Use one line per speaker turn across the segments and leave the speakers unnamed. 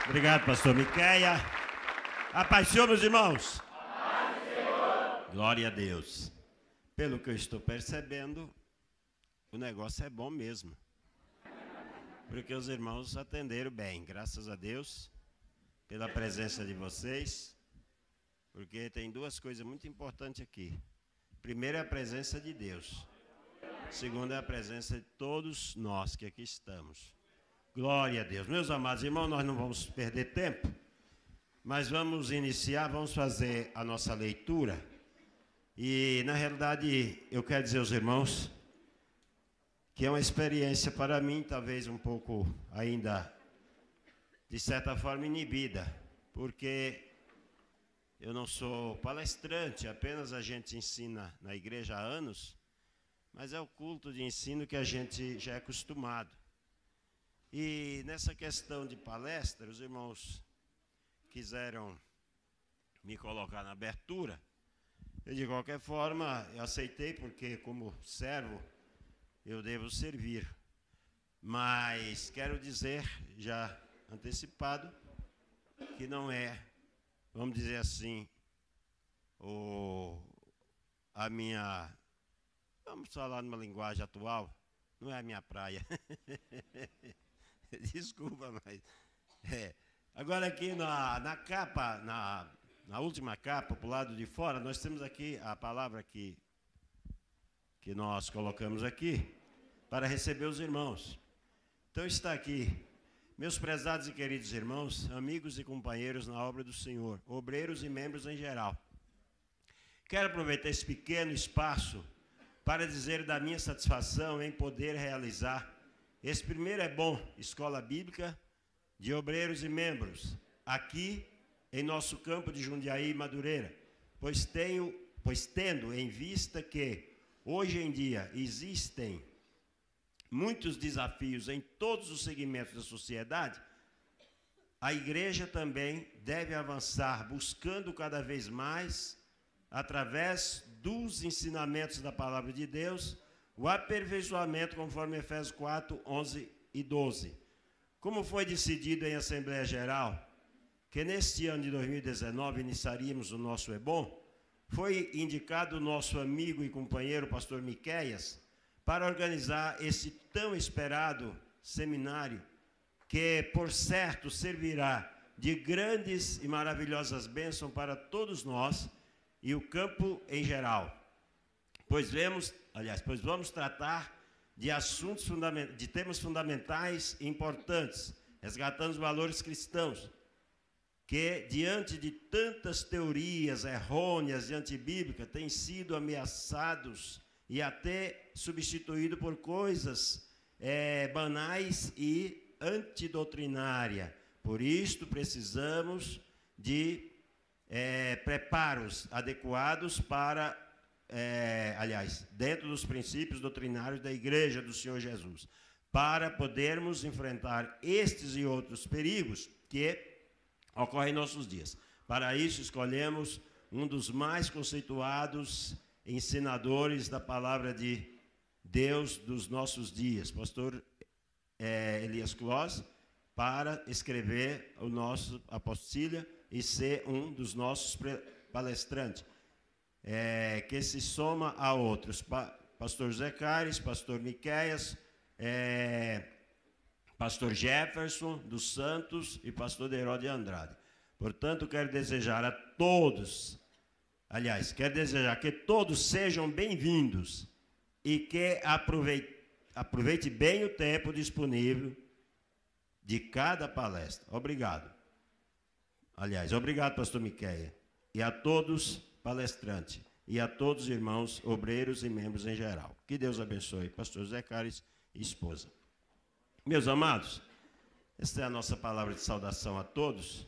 Obrigado, pastor Miqueia. A paz do Senhor, meus irmãos. Glória a Deus. Pelo que eu estou percebendo, o negócio é bom mesmo. Porque os irmãos atenderam bem, graças a Deus, pela presença de vocês. Porque tem duas coisas muito importantes aqui. Primeiro é a presença de Deus. Segundo é a presença de todos nós que aqui estamos. Glória a Deus. Meus amados irmãos, nós não vamos perder tempo, mas vamos iniciar, vamos fazer a nossa leitura. E, na realidade, eu quero dizer aos irmãos que é uma experiência para mim, talvez um pouco ainda, de certa forma, inibida, porque eu não sou palestrante, apenas a gente ensina na igreja há anos, mas é o culto de ensino que a gente já é acostumado. E nessa questão de palestra, os irmãos quiseram me colocar na abertura. Eu, de qualquer forma, eu aceitei, porque como servo, eu devo servir. Mas quero dizer, já antecipado, que não é, vamos dizer assim, a minha, vamos falar numa linguagem atual, não é a minha praia. Desculpa, mas... Agora aqui na capa, na última capa, para o lado de fora, nós temos aqui a palavra que nós colocamos aqui para receber os irmãos. Então está aqui, meus prezados e queridos irmãos, amigos e companheiros na obra do Senhor, obreiros e membros em geral. Quero aproveitar esse pequeno espaço para dizer da minha satisfação em poder realizar esse primeiro é bom, escola bíblica de obreiros e membros, aqui em nosso campo de Jundiaí e Madureira, pois tendo em vista que, hoje em dia, existem muitos desafios em todos os segmentos da sociedade, a igreja também deve avançar, buscando cada vez mais, através dos ensinamentos da palavra de Deus, o aperfeiçoamento, conforme Efésios 4, 11 e 12. Como foi decidido em Assembleia Geral, que neste ano de 2019 iniciaríamos o nosso É Bom, foi indicado o nosso amigo e companheiro, pastor Miqueias, para organizar esse tão esperado seminário, que, por certo, servirá de grandes e maravilhosas bênçãos para todos nós e o campo em geral. Pois vamos tratar de assuntos de temas fundamentais e importantes, resgatando os valores cristãos, que, diante de tantas teorias errôneas e antibíblicas, têm sido ameaçados e até substituídos por coisas banais e antidoutrinárias. Por isto, precisamos de preparos adequados para... dentro dos princípios doutrinários da Igreja do Senhor Jesus, para podermos enfrentar estes e outros perigos que ocorrem em nossos dias. Para isso, escolhemos um dos mais conceituados ensinadores da palavra de Deus dos nossos dias, pastor Elias Clós, para escrever o nosso apostilha e ser um dos nossos palestrantes. Que se soma a outros, pastor José Caires, pastor Miqueias, pastor Jefferson dos Santos e pastor Herói de Andrade. Portanto, quero desejar a todos, quero desejar que todos sejam bem-vindos e que aproveite bem o tempo disponível de cada palestra. Obrigado. Obrigado, pastor Miqueia, e a todos palestrantes, e a todos os irmãos, obreiros e membros em geral. Que Deus abençoe, pastor Zé Caires e esposa. Meus amados, esta é a nossa palavra de saudação a todos,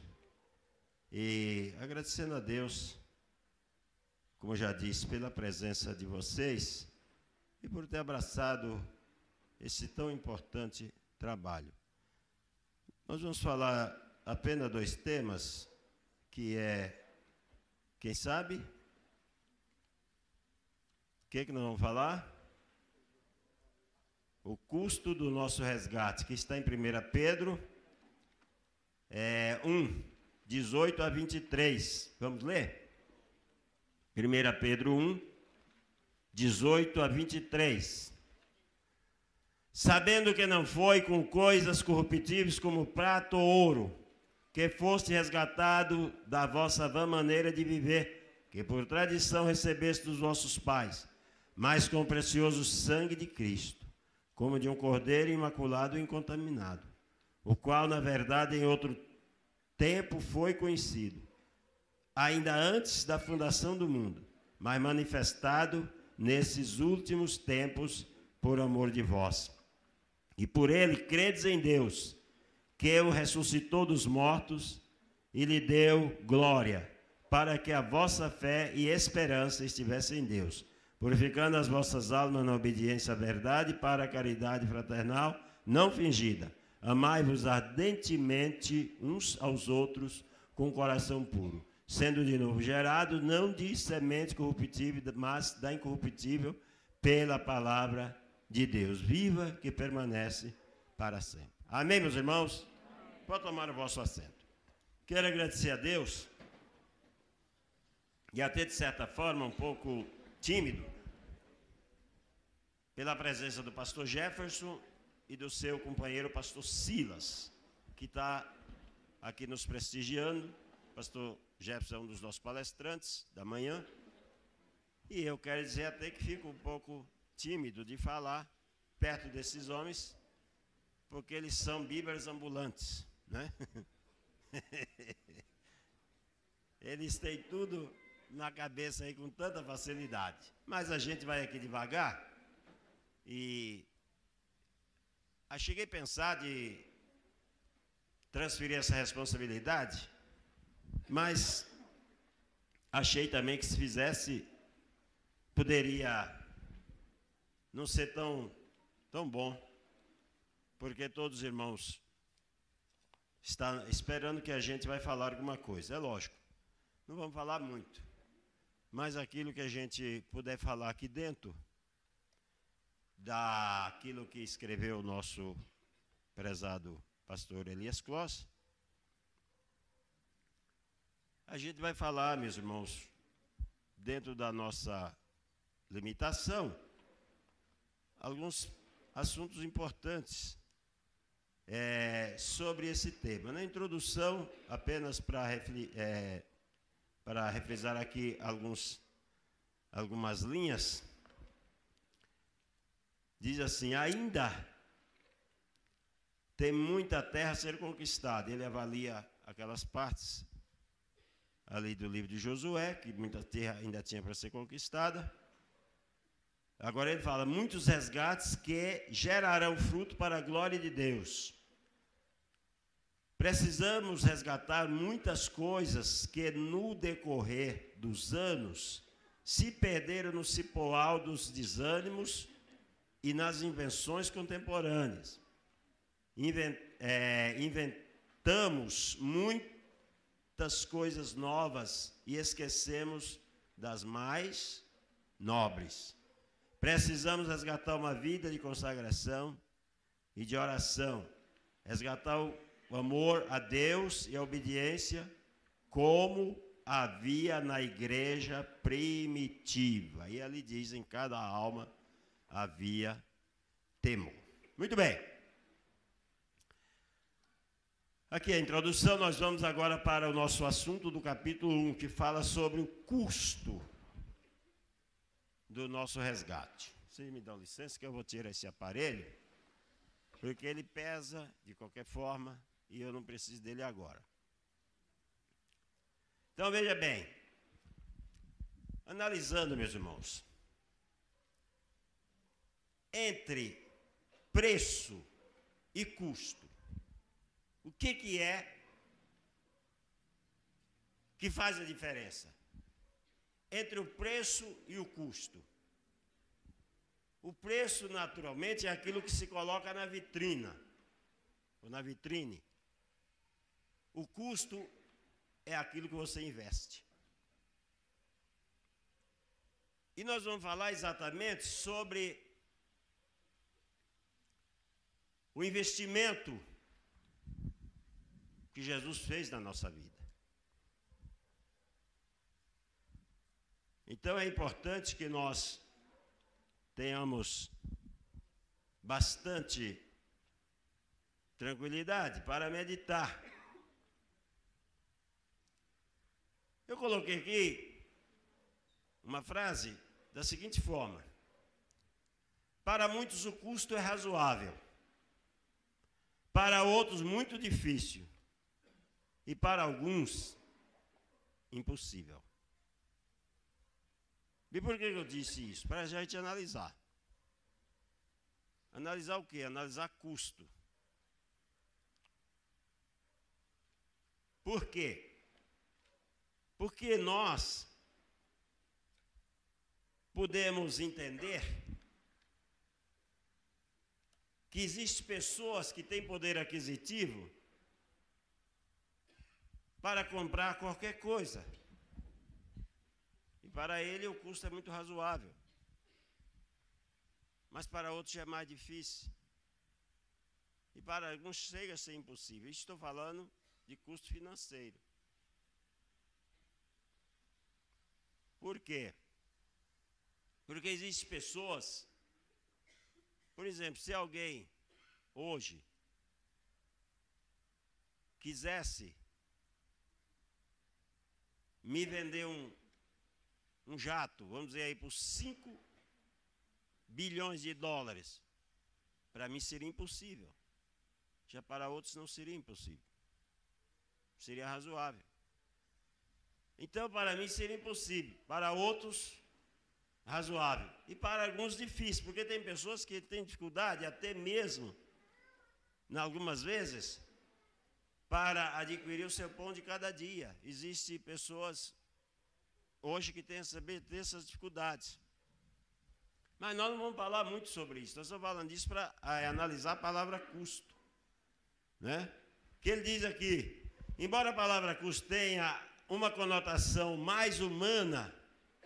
e agradecendo a Deus, como já disse, pela presença de vocês, e por ter abraçado esse tão importante trabalho. Nós vamos falar apenas dois temas, que é... Quem sabe? O que nós vamos falar? O custo do nosso resgate, que está em 1 Pedro 1, 18 a 23. Vamos ler? 1 Pedro 1, 18 a 23. Sabendo que não foi com coisas corruptíveis como prata ou ouro, que foste resgatado da vossa vã maneira de viver, que por tradição recebeste dos vossos pais, mas com o precioso sangue de Cristo, como de um cordeiro imaculado e incontaminado, o qual, na verdade, em outro tempo foi conhecido, ainda antes da fundação do mundo, mas manifestado nesses últimos tempos por amor de vós. E por ele credes em Deus, que o ressuscitou dos mortos e lhe deu glória, para que a vossa fé e esperança estivessem em Deus, purificando as vossas almas na obediência à verdade para a caridade fraternal não fingida. Amai-vos ardentemente uns aos outros com coração puro, sendo de novo gerado, não de semente corruptível, mas da incorruptível, pela palavra de Deus viva, que permanece para sempre. Amém, meus irmãos? Amém. Pode tomar o vosso assento. Quero agradecer a Deus, e até de certa forma um pouco tímido, pela presença do pastor Jefferson e do seu companheiro pastor Silas, que está aqui nos prestigiando. O pastor Jefferson é um dos nossos palestrantes da manhã, e eu quero dizer até que fico um pouco tímido de falar perto desses homens, porque eles são bíblias ambulantes, né? Eles têm tudo na cabeça aí com tanta facilidade. Mas a gente vai aqui devagar e cheguei a pensar de transferir essa responsabilidade, mas achei também que se fizesse, poderia não ser tão bom, porque todos os irmãos estão esperando que a gente vai falar alguma coisa. É lógico, não vamos falar muito, mas aquilo que a gente puder falar aqui dentro, daquilo que escreveu o nosso prezado pastor Elias Kloss, a gente vai falar, meus irmãos, dentro da nossa limitação, alguns assuntos importantes sobre esse tema. Na introdução, apenas para refrisar aqui algumas linhas, diz assim: ainda tem muita terra a ser conquistada. Ele avalia aquelas partes ali do livro de Josué, que muita terra ainda tinha para ser conquistada. Agora ele fala, muitos resgates que gerarão fruto para a glória de Deus. Precisamos resgatar muitas coisas que no decorrer dos anos se perderam no cipoal dos desânimos e nas invenções contemporâneas. Inventamos muitas coisas novas e esquecemos das mais nobres. Precisamos resgatar uma vida de consagração e de oração, resgatar o amor a Deus e a obediência, como havia na igreja primitiva. E ali diz, em cada alma havia temor. Muito bem. Aqui a introdução, nós vamos agora para o nosso assunto do capítulo 1, que fala sobre o custo do nosso resgate. Vocês me dão licença que eu vou tirar esse aparelho, porque ele pesa de qualquer forma e eu não preciso dele agora. Então veja bem, analisando, meus irmãos, entre preço e custo, o que é que faz a diferença entre o preço e o custo? O preço, naturalmente, é aquilo que se coloca na vitrina, ou na vitrine. O custo é aquilo que você investe. E nós vamos falar exatamente sobre o investimento que Jesus fez na nossa vida. Então é importante que nós tenhamos bastante tranquilidade para meditar. Eu coloquei aqui uma frase da seguinte forma: para muitos o custo é razoável, para outros muito difícil e para alguns impossível. E por que eu disse isso? Para a gente analisar. Analisar o quê? Analisar custo. Por quê? Porque nós podemos entender que existem pessoas que têm poder aquisitivo para comprar qualquer coisa. E para ele o custo é muito razoável. Mas para outros já é mais difícil. E para alguns chega a ser impossível. Estou falando de custo financeiro. Por quê? Porque existem pessoas, por exemplo, se alguém hoje quisesse me vender um jato, vamos dizer aí, por 5 bilhões de dólares, para mim seria impossível. Já para outros não seria impossível. Seria razoável. Então, para mim seria impossível, para outros, razoável. E para alguns, difícil, porque tem pessoas que têm dificuldade, até mesmo, em algumas vezes, para adquirir o seu pão de cada dia. Existem pessoas hoje que têm essas dificuldades. Mas nós não vamos falar muito sobre isso, nós estamos falando disso para analisar a palavra custo. Né? Que ele diz aqui, embora a palavra custo tenha uma conotação mais humana,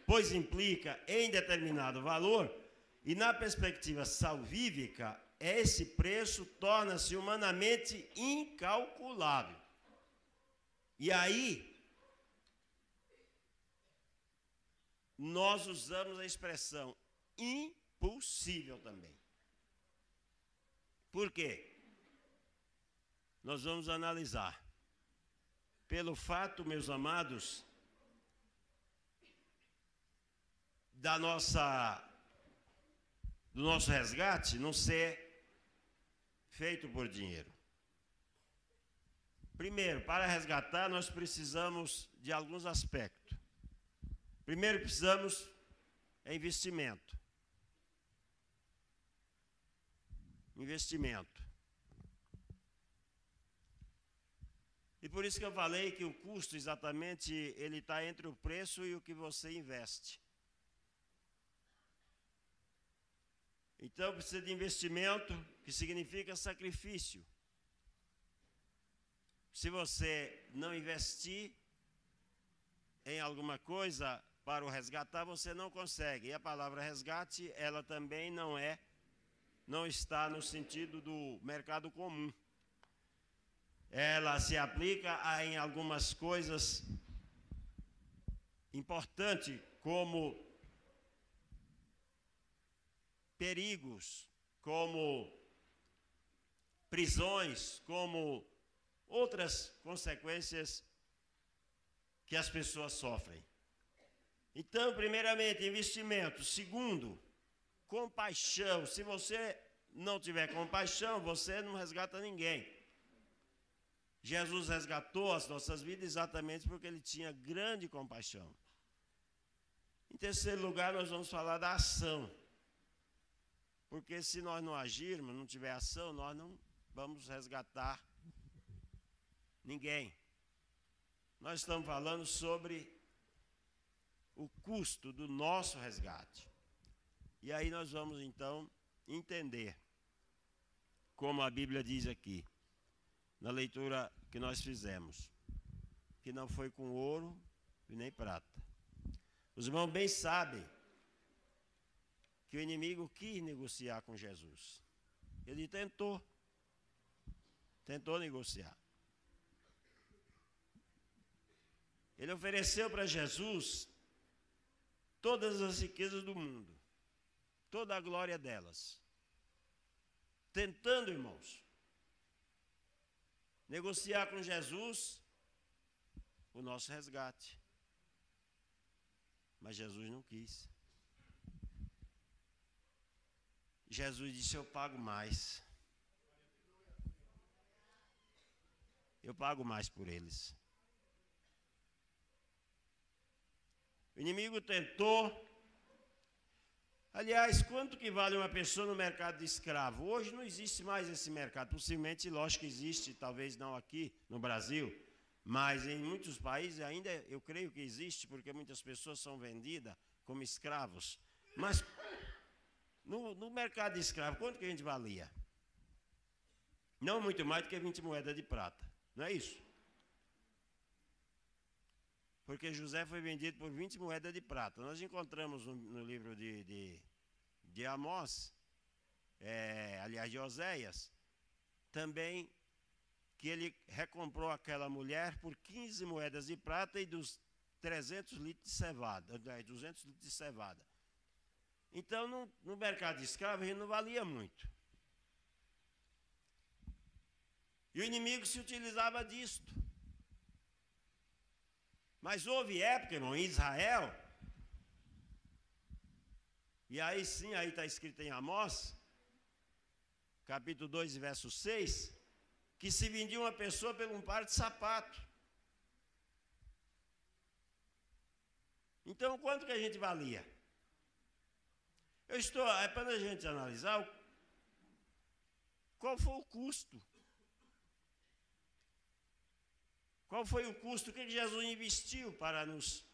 pois implica em determinado valor, e na perspectiva salvífica, esse preço torna-se humanamente incalculável. E aí, nós usamos a expressão impossível também. Por quê? Nós vamos analisar. Pelo fato, meus amados, do nosso resgate não ser feito por dinheiro. Primeiro, para resgatar, nós precisamos de alguns aspectos. Primeiro, precisamos de investimento. Investimento. E por isso que eu falei que o custo, exatamente, ele está entre o preço e o que você investe. Então, precisa de investimento, que significa sacrifício. Se você não investir em alguma coisa para o resgatar, você não consegue. E a palavra resgate, ela também não está no sentido do mercado comum. Ela se aplica em algumas coisas importantes, como perigos, como prisões, como outras consequências que as pessoas sofrem. Então, primeiramente, investimento. Segundo, compaixão. Se você não tiver compaixão, você não resgata ninguém. Jesus resgatou as nossas vidas exatamente porque ele tinha grande compaixão. Em terceiro lugar, nós vamos falar da ação. Porque se nós não agirmos, não tiver ação, nós não vamos resgatar ninguém. Nós estamos falando sobre o custo do nosso resgate. E aí nós vamos então entender, como a Bíblia diz aqui, na leitura que nós fizemos, que não foi com ouro e nem prata. Os irmãos bem sabem que o inimigo quis negociar com Jesus. Ele tentou negociar. Ele ofereceu para Jesus todas as riquezas do mundo, toda a glória delas, tentando, irmãos, negociar com Jesus o nosso resgate. Mas Jesus não quis. Jesus disse: eu pago mais. Eu pago mais por eles. O inimigo tentou. Aliás, quanto que vale uma pessoa no mercado de escravo? Hoje não existe mais esse mercado. Possivelmente, lógico que existe, talvez não aqui no Brasil, mas em muitos países ainda eu creio que existe, porque muitas pessoas são vendidas como escravos. Mas no mercado de escravo, quanto que a gente valia? Não muito mais do que 20 moedas de prata. Não é isso? Porque José foi vendido por 20 moedas de prata. Nós encontramos no livro de Amós, aliás, de Oséias, também que ele recomprou aquela mulher por 15 moedas de prata e dos 300 litros de cevada, 200 litros de cevada. Então, no mercado de escravos, ele não valia muito. E o inimigo se utilizava disto. Mas houve época, irmão, em Israel, e aí sim, aí está escrito em Amós, capítulo 2, verso 6, que se vendia uma pessoa por um par de sapato. Então, quanto que a gente valia? É para a gente analisar qual foi o custo. Qual foi o custo que Jesus investiu para nos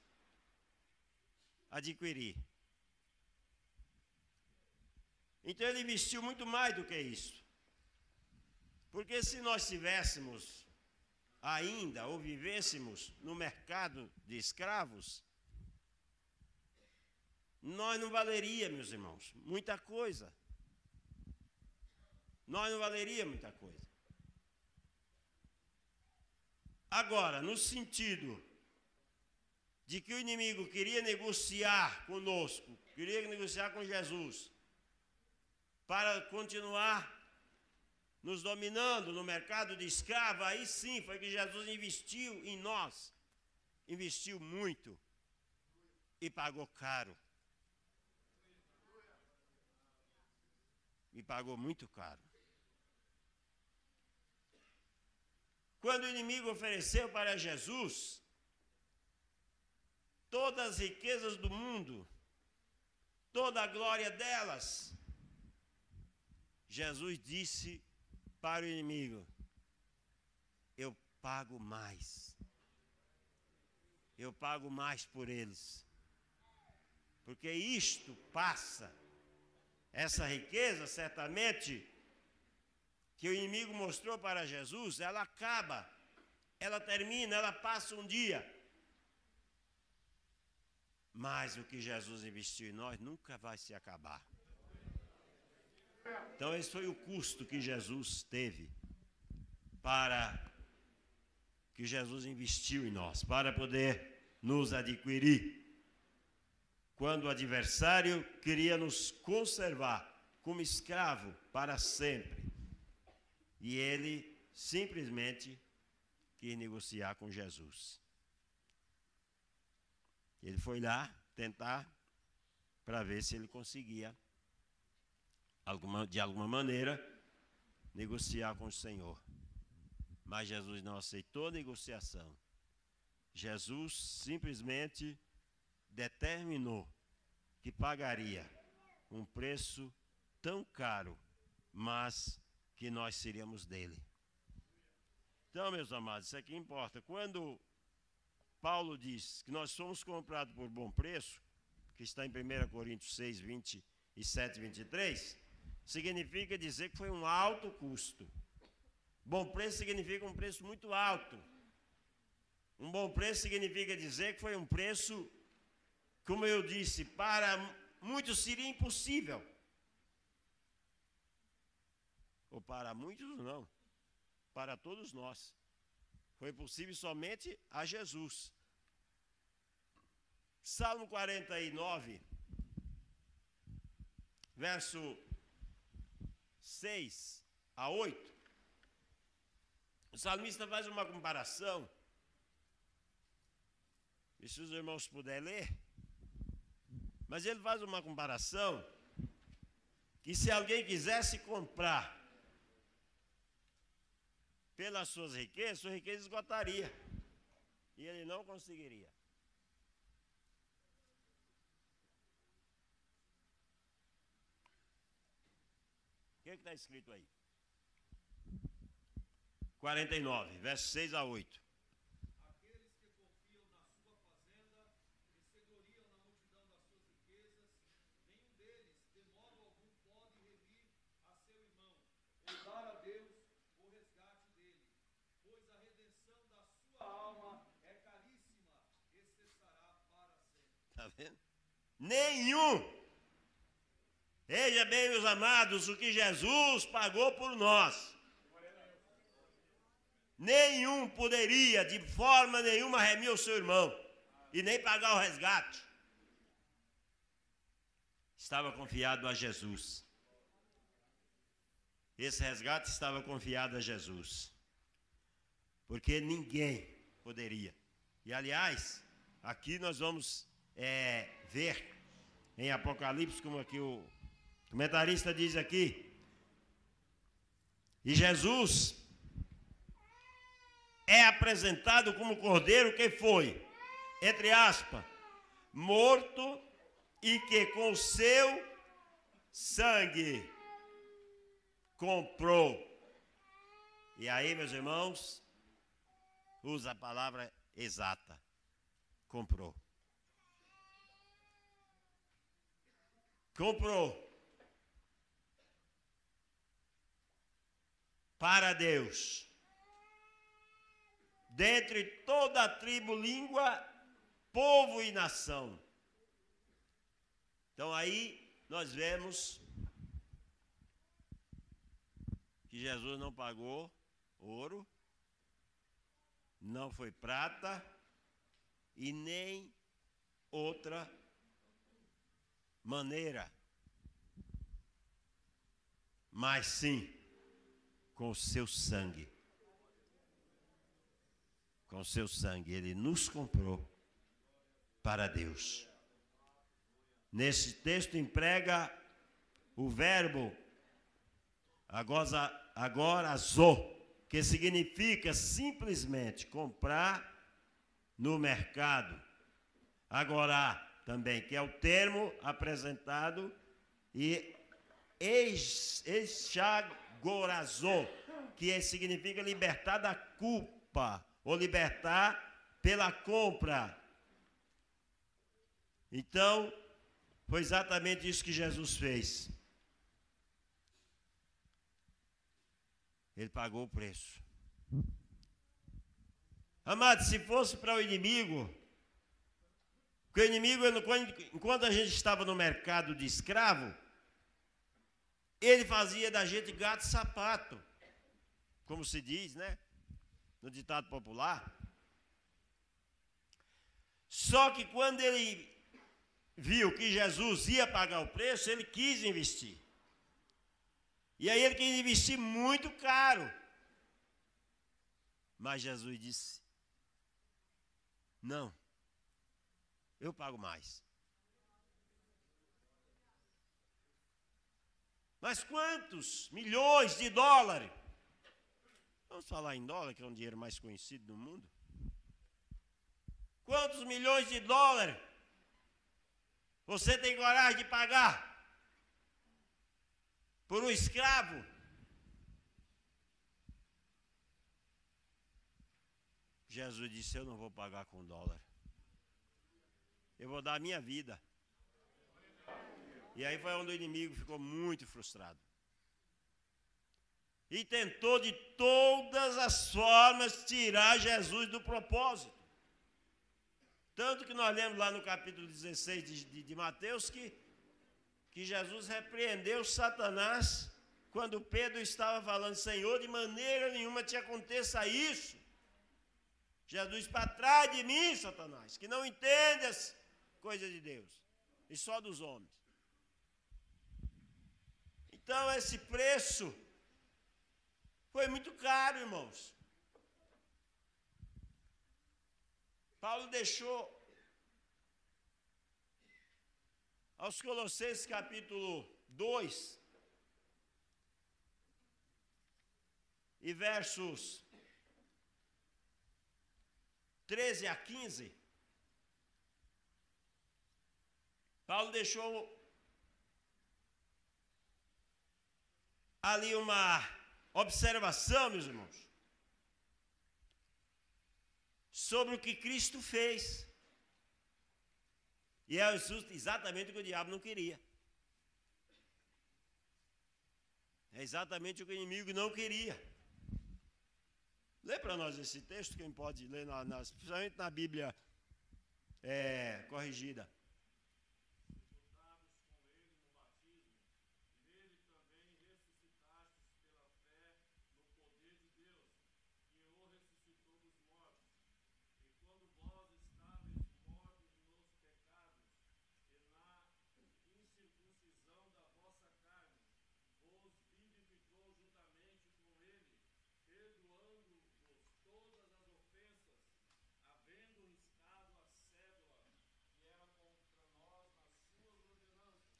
adquirir? Então ele investiu muito mais do que isso. Porque se nós tivéssemos ainda, ou vivêssemos no mercado de escravos, nós não valeria, meus irmãos, muita coisa. Nós não valeria muita coisa. Agora, no sentido de que o inimigo queria negociar conosco, queria negociar com Jesus, para continuar nos dominando no mercado de escravo, aí sim foi que Jesus investiu em nós, investiu muito e pagou caro. E pagou muito caro. Quando o inimigo ofereceu para Jesus todas as riquezas do mundo, toda a glória delas, Jesus disse para o inimigo: eu pago mais. Eu pago mais por eles. Porque isto passa, essa riqueza, certamente, que o inimigo mostrou para Jesus, ela acaba, ela termina, ela passa um dia. Mas o que Jesus investiu em nós nunca vai se acabar. Então esse foi o custo que Jesus teve que Jesus investiu em nós, para poder nos adquirir. Quando o adversário queria nos conservar como escravo para sempre. E ele simplesmente quis negociar com Jesus. Ele foi lá tentar para ver se ele conseguia, de alguma maneira, negociar com o Senhor. Mas Jesus não aceitou negociação. Jesus simplesmente determinou que pagaria um preço tão caro, mas que nós seríamos dele. Então, meus amados, isso aqui importa. Quando Paulo diz que nós somos comprados por bom preço, que está em 1 Coríntios 6, 27 e 23, significa dizer que foi um alto custo. Bom preço significa um preço muito alto. Um bom preço significa dizer que foi um preço, como eu disse, para muitos seria impossível. Ou para muitos não, para todos nós. Foi possível somente a Jesus. Salmo 49, verso 6 a 8. O salmista faz uma comparação. E se os irmãos puderem ler. Mas ele faz uma comparação que se alguém quisesse comprar pelas suas riquezas, sua riqueza esgotaria. E ele não conseguiria. O que está escrito aí? 49, versos 6 a 8.
Aqueles que confiam na sua fazenda e se gloriam na multidão das suas riquezas, nenhum deles, de modo algum, pode remir a seu irmão, ou dar a Deus o resgate dele, pois a redenção da sua alma é caríssima e cessará para sempre.
Está vendo? Nenhum. Veja bem, meus amados, o que Jesus pagou por nós. Nenhum poderia, de forma nenhuma, remir o seu irmão e nem pagar o resgate. Estava confiado a Jesus. Esse resgate estava confiado a Jesus. Porque ninguém poderia. E, aliás, aqui nós vamos ver em Apocalipse, como aqui o comentarista diz aqui, e Jesus é apresentado como cordeiro que foi, entre aspas, morto e que com seu sangue comprou. E aí, meus irmãos, usa a palavra exata, comprou. Comprou. Para Deus. Dentre toda a tribo, língua, povo e nação. Então aí nós vemos que Jesus não pagou ouro, não foi prata e nem outra maneira, mas sim com o seu sangue. Com o seu sangue, ele nos comprou para Deus. Nesse texto emprega o verbo agorazô, que significa simplesmente comprar no mercado. Agorá também, que é o termo apresentado, e exagorazô, que significa libertar da culpa, ou libertar pela compra. Então, foi exatamente isso que Jesus fez. Ele pagou o preço. Amado, se fosse para o inimigo, porque o inimigo, enquanto a gente estava no mercado de escravo, ele fazia da gente gato e sapato, como se diz, né? No ditado popular. Só que quando ele viu que Jesus ia pagar o preço, ele quis investir. E aí ele quis investir muito caro. Mas Jesus disse: não, eu pago mais. Mas quantos milhões de dólares? Vamos falar em dólar, que é um dinheiro mais conhecido do mundo. Quantos milhões de dólares você tem coragem de pagar por um escravo? Jesus disse: eu não vou pagar com dólar. Eu vou dar a minha vida. E aí foi onde o inimigo ficou muito frustrado. E tentou de todas as formas tirar Jesus do propósito. Tanto que nós lemos lá no capítulo 16 de Mateus que Jesus repreendeu Satanás quando Pedro estava falando: Senhor, de maneira nenhuma te aconteça isso. Jesus, para trás de mim, Satanás, que não entendas coisa de Deus, e só dos homens. Então, esse preço foi muito caro, irmãos. Paulo deixou aos Colossenses capítulo 2 e versos 13 a 15, Paulo deixou ali uma observação, meus irmãos, sobre o que Cristo fez. E é exatamente o que o diabo não queria. É exatamente o que o inimigo não queria. Lê para nós esse texto, quem pode ler, principalmente na Bíblia corrigida.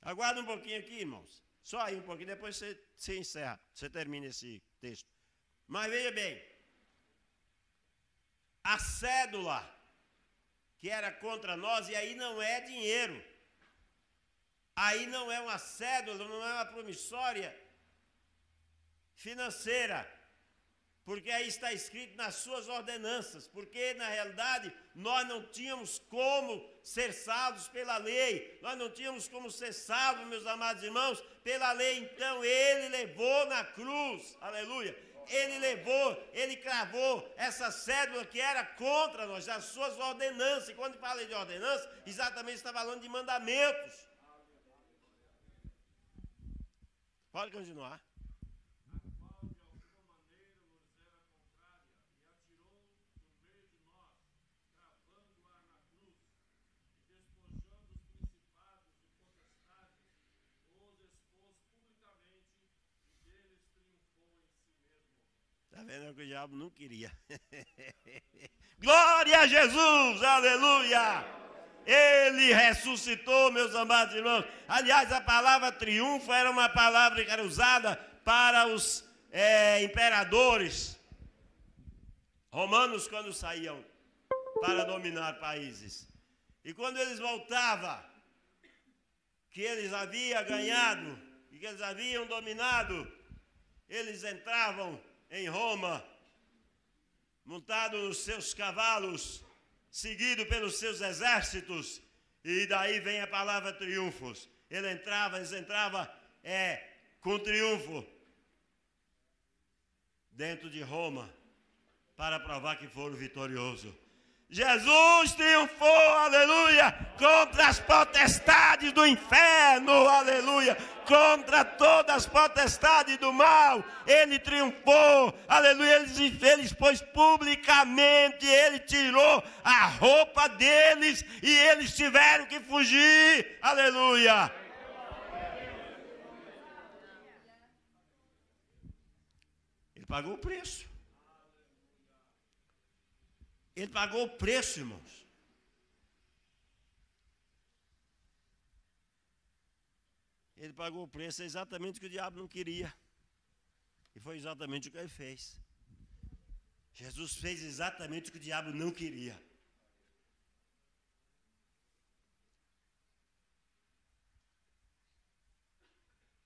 Aguarda um pouquinho aqui, irmãos. Só aí um pouquinho, depois você encerra, você termina esse texto. Mas veja bem, a cédula que era contra nós, e aí não é dinheiro. Aí não é uma cédula, não é uma promissória financeira. Porque aí está escrito nas suas ordenanças, porque na realidade nós não tínhamos como ser salvos pela lei, nós não tínhamos como ser salvos, meus amados irmãos, pela lei. Então ele levou na cruz, aleluia, ele cravou essa cédula que era contra nós, as suas ordenanças. E quando fala de ordenança, exatamente está falando de mandamentos. Pode continuar. Está vendo que o diabo não queria. Glória a Jesus, aleluia! Ele ressuscitou, meus amados irmãos. Aliás, a palavra triunfo era uma palavra que era usada para os imperadores romanos quando saíam para dominar países. E quando eles voltavam, que eles haviam ganhado e que eles haviam dominado, eles entravam em Roma, montado nos seus cavalos, seguido pelos seus exércitos, e daí vem a palavra triunfos. Eles entravam com triunfo dentro de Roma, para provar que foram vitoriosos. Jesus triunfou, aleluia, contra as potestades do inferno, aleluia, contra todas as potestades do mal. Ele triunfou, aleluia. Ele expôs publicamente, ele tirou a roupa deles e eles tiveram que fugir, aleluia. Ele pagou o preço. Ele pagou o preço, irmãos. Ele pagou o preço, é exatamente o que o diabo não queria. E foi exatamente o que ele fez. Jesus fez exatamente o que o diabo não queria.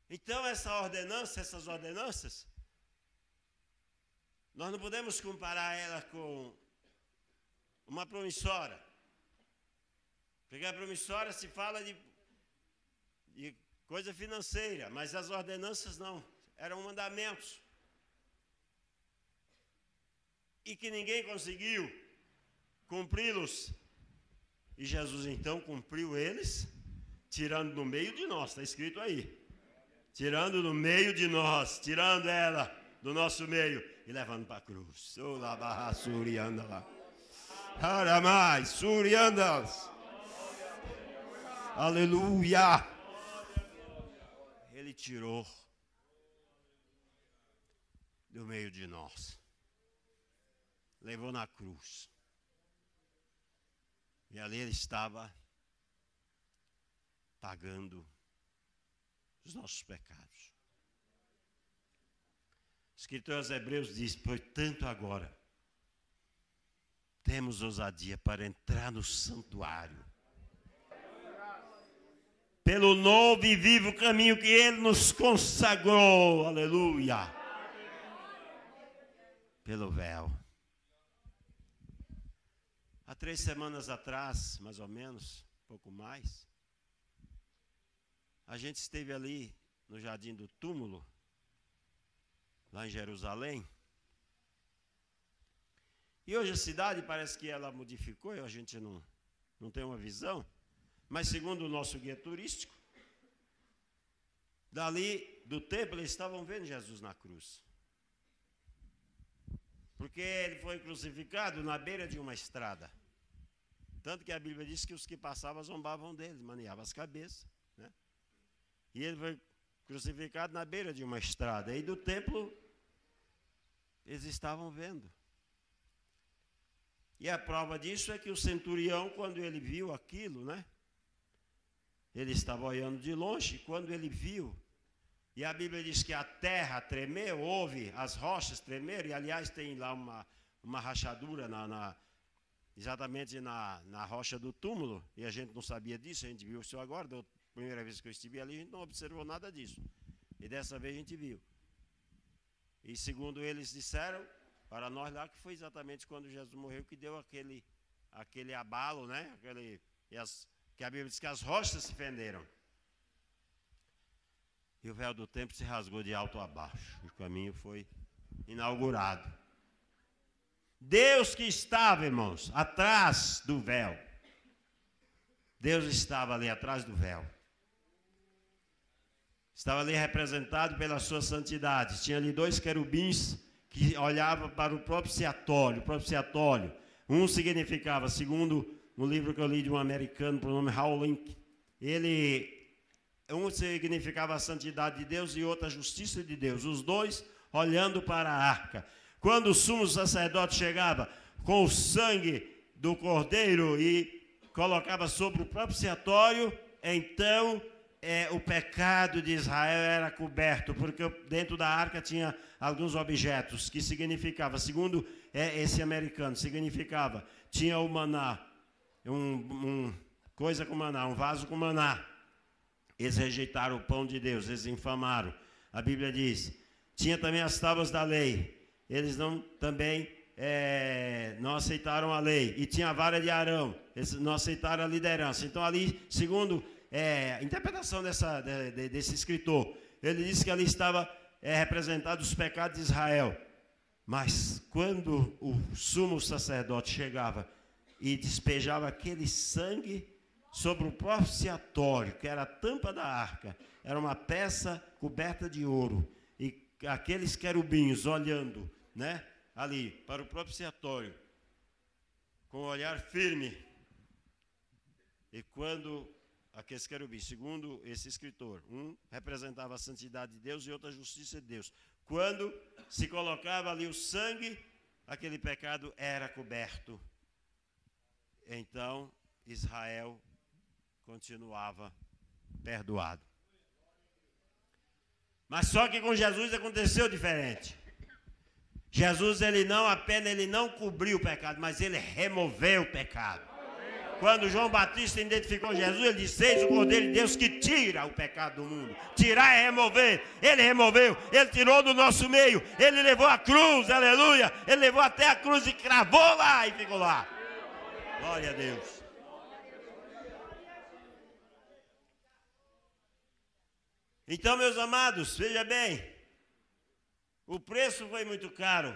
Então, essas ordenanças, nós não podemos comparar ela com uma promissória. Porque a promissória se fala de coisa financeira, mas as ordenanças não, eram mandamentos. E que ninguém conseguiu cumpri-los. E Jesus então cumpriu eles, tirando do meio de nós, está escrito aí. Tirando do meio de nós, tirando ela do nosso meio e levando para a cruz. Ola barra surianda lá. Aramai, suriandas. Aleluia. Ele tirou do meio de nós. Levou na cruz. E ali ele estava pagando os nossos pecados. O escritor aos Hebreus diz: portanto agora temos ousadia para entrar no santuário, pelo novo e vivo caminho que ele nos consagrou, aleluia, pelo véu. Há 3 semanas atrás, mais ou menos, um pouco mais, a gente esteve ali no Jardim do Túmulo, lá em Jerusalém. E hoje a cidade parece que ela modificou, a gente não tem uma visão, mas segundo o nosso guia turístico, dali do templo eles estavam vendo Jesus na cruz. Porque ele foi crucificado na beira de uma estrada. Tanto que a Bíblia diz que os que passavam zombavam dele, maniavam as cabeças, né? E ele foi crucificado na beira de uma estrada. E do templo, eles estavam vendo. E a prova disso é que o centurião, quando ele viu aquilo, né? Ele estava olhando de longe, quando ele viu, e a Bíblia diz que a terra tremeu, houve as rochas tremeram, e aliás tem lá uma rachadura exatamente na rocha do túmulo, e a gente não sabia disso, a gente viu isso agora, da primeira vez que eu estive ali, a gente não observou nada disso. E dessa vez a gente viu. E segundo eles disseram para nós lá, que foi exatamente quando Jesus morreu que deu aquele abalo, né? Que a Bíblia diz que as rochas se fenderam. E o véu do templo se rasgou de alto a baixo. O caminho foi inaugurado. Deus que estava, irmãos, atrás do véu. Deus estava ali atrás do véu. Estava ali representado pela sua santidade. Tinha ali 2 querubins que olhavam para o propiciatório. Um significava, segundo um livro que eu li de um americano por nome Hal Link, um significava a santidade de Deus e outro a justiça de Deus. Os dois olhando para a arca. Quando o sumo sacerdote chegava com o sangue do cordeiro e colocava sobre o propiciatório, então o pecado de Israel era coberto, porque dentro da arca tinha alguns objetos que significava, segundo esse americano, significava, tinha o maná, coisa com maná, um vaso com maná. Eles rejeitaram o pão de Deus, eles infamaram. A Bíblia diz, tinha também as tábuas da lei, eles também não aceitaram a lei. E tinha a vara de Arão, eles não aceitaram a liderança. Então ali, segundo a interpretação desse escritor, ele disse que ali estava representado os pecados de Israel. Mas quando o sumo sacerdote chegava e despejava aquele sangue sobre o propiciatório, que era a tampa da arca, era uma peça coberta de ouro, e aqueles querubins olhando, né, ali para o propiciatório, com o olhar firme, e quando aqueles querubins, segundo esse escritor, um representava a santidade de Deus e outro a justiça de Deus. Quando se colocava ali o sangue, aquele pecado era coberto. Então, Israel continuava perdoado. Mas só que com Jesus aconteceu diferente. Jesus, ele não cobriu o pecado, mas ele removeu o pecado. Quando João Batista identificou Jesus, ele disse, eis o Cordeiro de Deus que tira o pecado do mundo. Tirar é remover. Ele removeu, ele tirou do nosso meio. Ele levou a cruz, aleluia. Ele levou até a cruz e cravou lá e ficou lá. Glória a Deus. Então, meus amados, veja bem. O preço foi muito caro.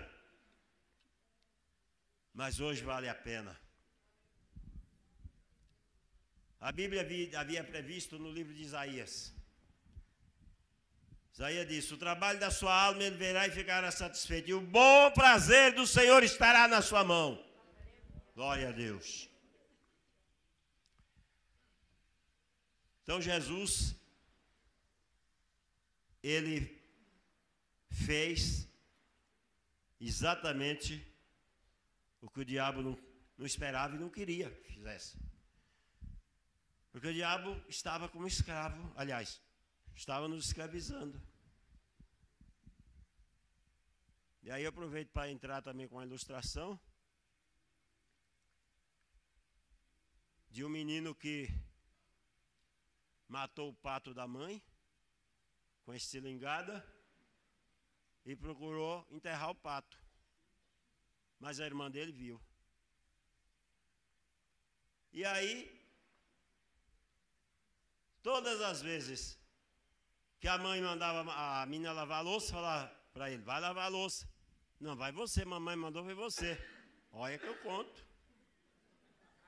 Mas hoje vale a pena. A Bíblia havia previsto no livro de Isaías. Isaías disse, o trabalho da sua alma ele verá e ficará satisfeito. E o bom prazer do Senhor estará na sua mão. Glória a Deus. Então Jesus, ele fez exatamente o que o diabo não esperava e não queria que fizesse. Porque o diabo estava como escravo, aliás, estava nos escravizando. E aí eu aproveito para entrar também com a ilustração de um menino que matou o pato da mãe com a estilingada e procurou enterrar o pato. Mas a irmã dele viu. E aí, todas as vezes que a mãe mandava a menina lavar a louça, falava para ele, vai lavar a louça. Não, vai você, mamãe mandou, foi você. Olha que eu conto.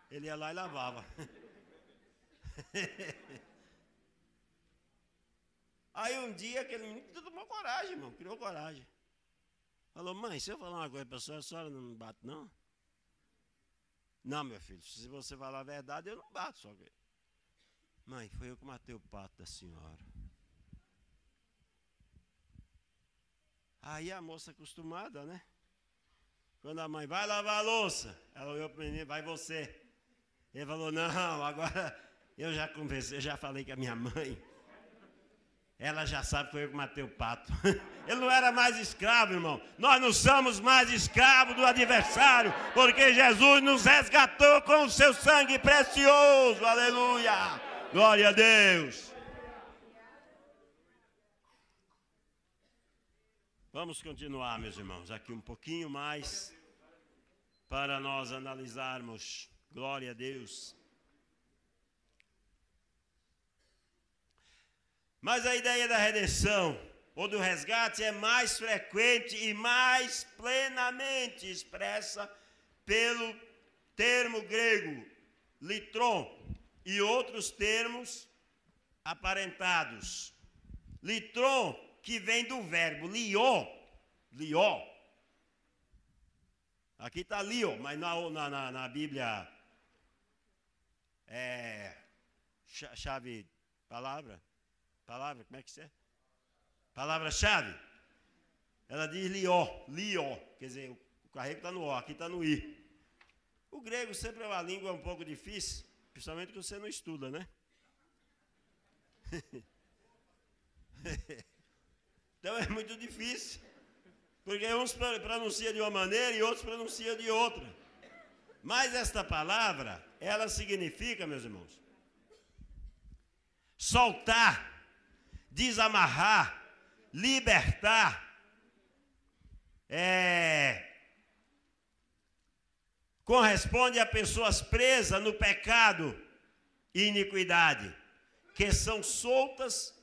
Ele ia lá e lavava. Aí um dia aquele menino tomou coragem, irmão, criou coragem. Falou, mãe, se eu falar uma coisa para a senhora não me bate, não? Não, meu filho, se você falar a verdade, eu não bato, só que... Mãe, foi eu que matei o pato da senhora. Aí a moça acostumada, né? Quando a mãe vai lavar a louça, ela olhou para o menino, vai você. Ele falou, não, agora eu já conversei, eu já falei com a minha mãe. Ela já sabe que foi eu que matei o pato. Ele não era mais escravo, irmão. Nós não somos mais escravos do adversário, porque Jesus nos resgatou com o seu sangue precioso. Aleluia! Glória a Deus! Vamos continuar, meus irmãos, aqui um pouquinho mais para nós analisarmos. Glória a Deus. Mas a ideia da redenção ou do resgate é mais frequente e mais plenamente expressa pelo termo grego litron e outros termos aparentados. Litron, que vem do verbo lió. Aqui está lió, mas na Bíblia chave, palavra, como é que é? Palavra-chave. Ela diz lió, quer dizer, o carrego está no ó, aqui está no i. O grego sempre é uma língua um pouco difícil, principalmente que você não estuda, né? Então é muito difícil, porque uns pronunciam de uma maneira e outros pronunciam de outra. Mas esta palavra, ela significa, meus irmãos, soltar, desamarrar, libertar, corresponde a pessoas presas no pecado e iniquidade, que são soltas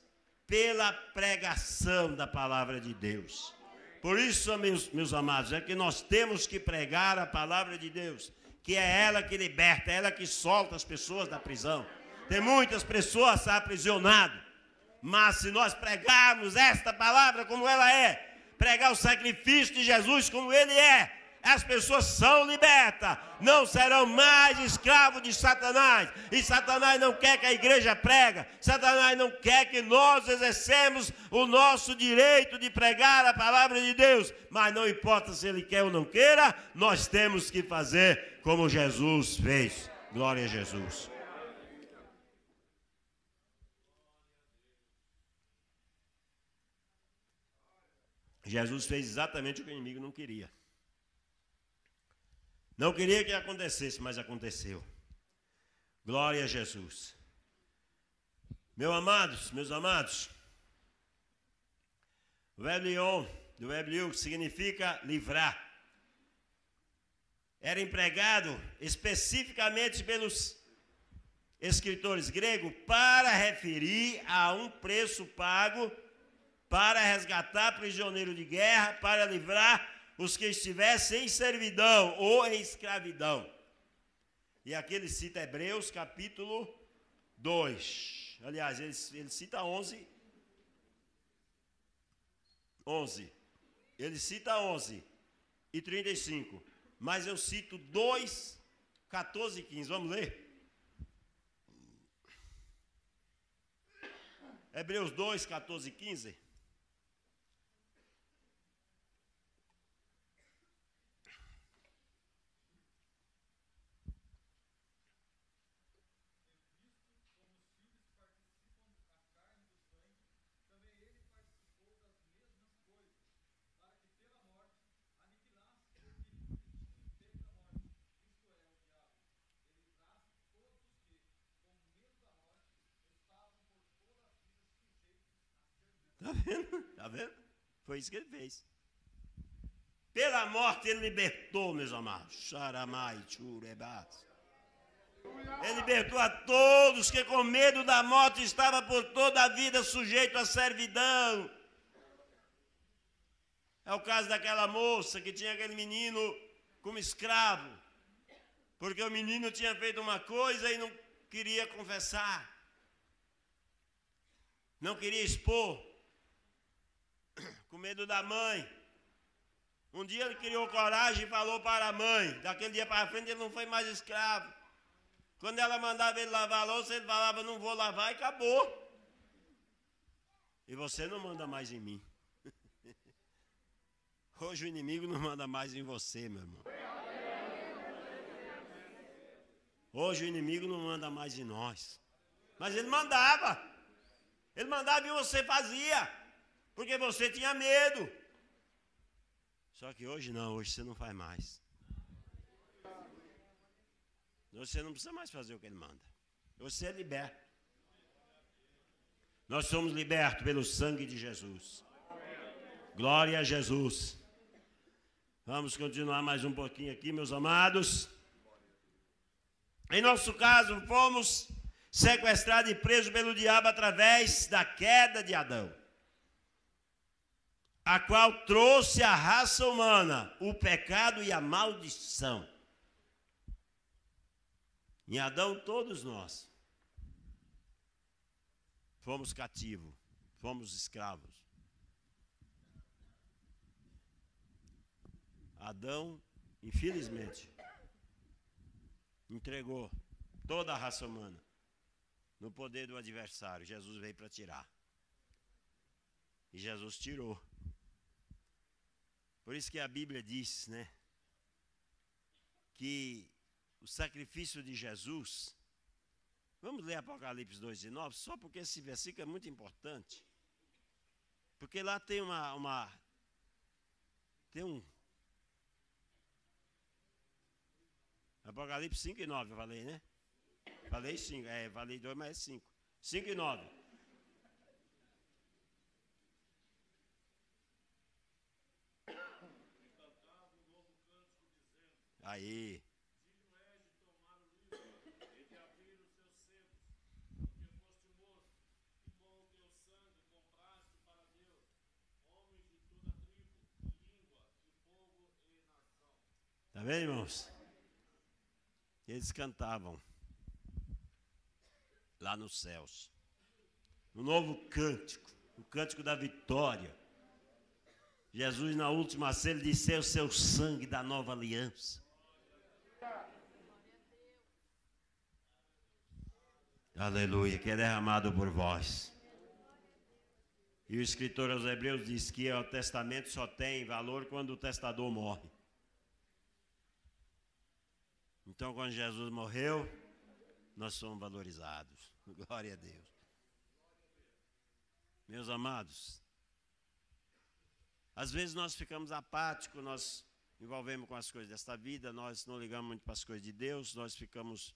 pela pregação da palavra de Deus. Por isso, meus amados, é que nós temos que pregar a palavra de Deus, que é ela que liberta, é ela que solta as pessoas da prisão. Tem muitas pessoas aprisionadas, mas se nós pregarmos esta palavra como ela é, pregar o sacrifício de Jesus como ele é, as pessoas são libertas, não serão mais escravos de Satanás. E Satanás não quer que a igreja pregue, Satanás não quer que nós exercemos o nosso direito de pregar a palavra de Deus. Mas não importa se ele quer ou não queira, nós temos que fazer como Jesus fez. Glória a Jesus. Jesus fez exatamente o que o inimigo não queria. Não queria que acontecesse, mas aconteceu. Glória a Jesus. Meus amados, o verbo lion, do verbo lion, significa livrar. Era empregado especificamente pelos escritores gregos para referir a um preço pago para resgatar prisioneiro de guerra, para livrar os que estivessem em servidão ou em escravidão. E aqui ele cita Hebreus capítulo 2. Aliás, ele cita 11. Ele cita 11 e 35. Mas eu cito 2, 14 e 15. Vamos ler? Hebreus 2, 14 e 15. Está vendo? Está vendo? Foi isso que ele fez. Pela morte ele libertou, meus amados. Charamai, churebas. Ele libertou a todos que com medo da morte estava por toda a vida sujeito à servidão. É o caso daquela moça que tinha aquele menino como escravo. Porque o menino tinha feito uma coisa e não queria confessar. Não queria expor. Com medo da mãe. Um dia ele criou coragem e falou para a mãe. Daquele dia para frente ele não foi mais escravo. Quando ela mandava ele lavar a louça, ele falava, não vou lavar e acabou. E você não manda mais em mim. Hoje o inimigo não manda mais em você, meu irmão. Hoje o inimigo não manda mais em nós. Mas ele mandava. Ele mandava e você fazia. Porque você tinha medo. Só que hoje não, hoje você não faz mais. Hoje você não precisa mais fazer o que ele manda. Hoje você é liberto. Nós somos libertos pelo sangue de Jesus. Glória a Jesus. Vamos continuar mais um pouquinho aqui, meus amados. Em nosso caso, fomos sequestrados e presos pelo diabo através da queda de Adão, a qual trouxe à raça humana o pecado e a maldição. Em Adão, todos nós fomos cativos, fomos escravos. Adão, infelizmente, entregou toda a raça humana no poder do adversário. Jesus veio para tirar. E Jesus tirou. Por isso que a Bíblia diz, né, que o sacrifício de Jesus, vamos ler Apocalipse 2:9, só porque esse versículo é muito importante. Porque lá tem Apocalipse 5:9, eu falei, né? Falei 5, falei 2, mas é 5. 5:9. Aí. Tá vendo, irmãos? Eles cantavam lá nos céus. Um novo cântico, o cântico da vitória. Jesus, na última ceia, ele disse: é o seu sangue da nova aliança. Aleluia, que é derramado por vós. E o escritor aos Hebreus diz que o testamento só tem valor quando o testador morre. Então, quando Jesus morreu, nós somos valorizados. Glória a Deus. Meus amados, às vezes nós ficamos apáticos, nós envolvemos com as coisas desta vida, nós não ligamos muito para as coisas de Deus, nós ficamos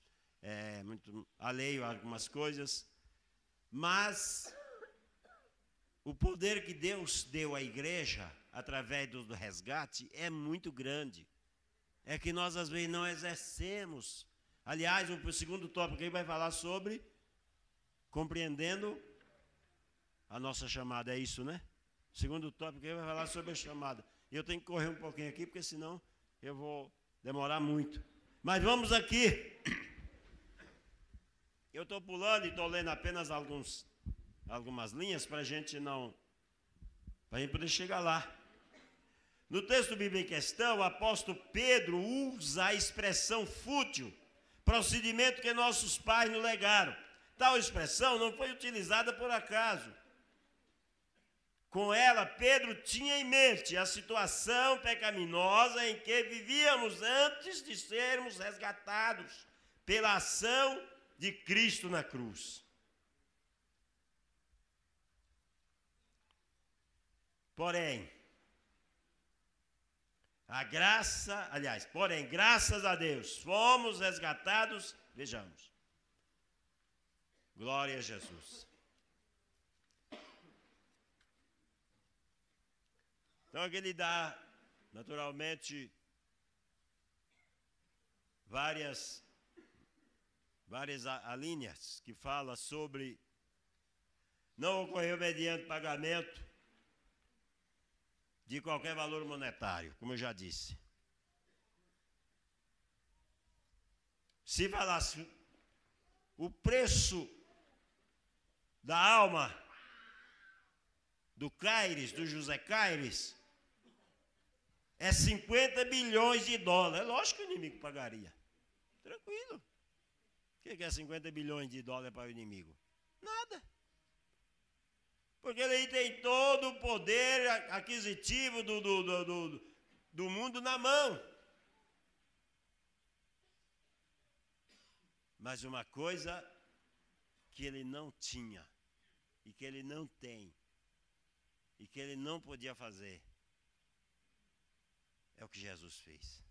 muito alheios a algumas coisas, mas o poder que Deus deu à igreja, através do resgate, é muito grande. É que nós às vezes não exercemos. Aliás, o segundo tópico aí vai falar sobre compreendendo a nossa chamada, é isso, né? O segundo tópico aí vai falar sobre a chamada. E eu tenho que correr um pouquinho aqui, porque senão eu vou demorar muito. Mas vamos aqui. Eu estou pulando e estou lendo apenas algumas linhas para a gente poder chegar lá. No texto bíblico em questão, o apóstolo Pedro usa a expressão fútil, procedimento que nossos pais nos legaram. Tal expressão não foi utilizada por acaso. Com ela, Pedro tinha em mente a situação pecaminosa em que vivíamos antes de sermos resgatados pela ação de Cristo na cruz. Porém, graças a Deus, fomos resgatados, vejamos. Glória a Jesus. Então aqui ele dá, naturalmente, várias alíneas que fala sobre não ocorreu mediante pagamento de qualquer valor monetário, como eu já disse. Se falasse o preço da alma do Caires, do José Caires, é 50 bilhões de dólares. É lógico que o inimigo pagaria. Tranquilo. O que é 50 bilhões de dólares para o inimigo? Nada. Porque ele tem todo o poder aquisitivo do mundo na mão. Mas uma coisa que ele não tinha, e que ele não tem, e que ele não podia fazer, é o que Jesus fez.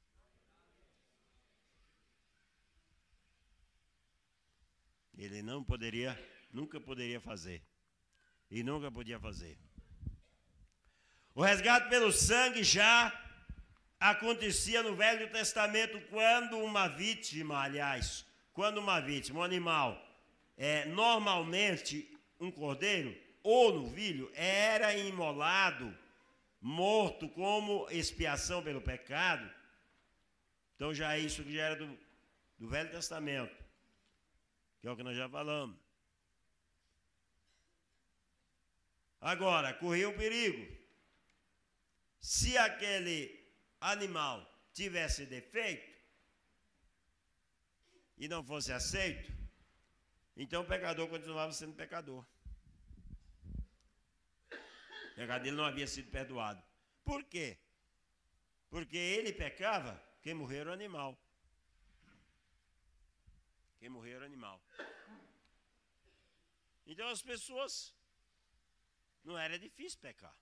Ele nunca poderia fazer. E nunca podia fazer. O resgate pelo sangue já acontecia no Velho Testamento quando uma vítima, um animal, normalmente um cordeiro ou novilho, era imolado, morto como expiação pelo pecado. Então já isso que já era do Velho Testamento, que é o que nós já falamos. Agora, corria um perigo. Se aquele animal tivesse defeito e não fosse aceito, então o pecador continuava sendo pecador. O pecado dele não havia sido perdoado. Por quê? Porque ele pecava, quem morreu era o animal. Quem morreu era o animal. Então as pessoas, não era difícil pecar.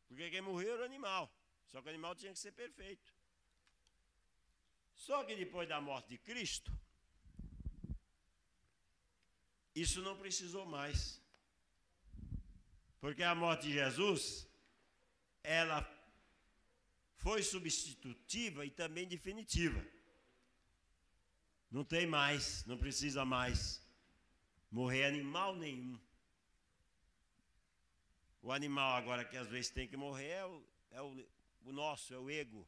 Porque quem morreu era o animal. Só que o animal tinha que ser perfeito. Só que depois da morte de Cristo, isso não precisou mais. Porque a morte de Jesus, ela foi substitutiva e também definitiva. Não tem mais, não precisa mais morrer animal nenhum. O animal agora que às vezes tem que morrer é o nosso, é o ego.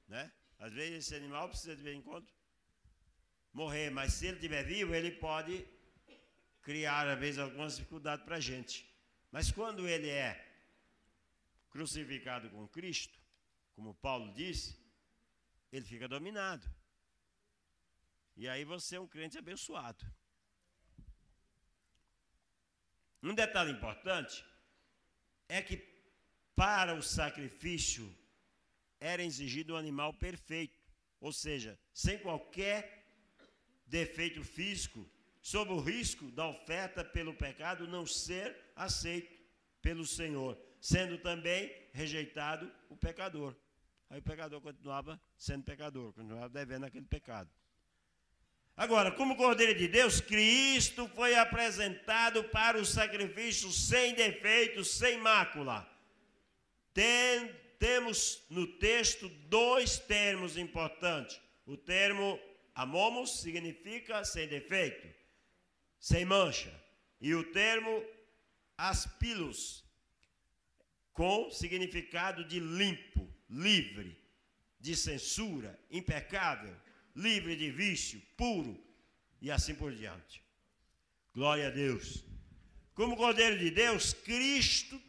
Né? Às vezes esse animal precisa de vez em quando morrer, mas se ele estiver vivo, ele pode criar às vezes algumas dificuldades para a gente. Mas quando ele é crucificado com Cristo, como Paulo disse, ele fica dominado. E aí você é um crente abençoado. Um detalhe importante é que para o sacrifício era exigido um animal perfeito, ou seja, sem qualquer defeito físico, sob o risco da oferta pelo pecado não ser aceito pelo Senhor, sendo também rejeitado o pecador. Aí o pecador continuava sendo pecador, continuava devendo aquele pecado. Agora, como Cordeiro de Deus, Cristo foi apresentado para o sacrifício sem defeito, sem mácula. Temos no texto dois termos importantes. O termo amomos significa sem defeito, sem mancha. E o termo aspilos, com significado de limpo, livre de censura, impecável, livre de vício, puro, e assim por diante. Glória a Deus. Como Cordeiro de Deus, Cristo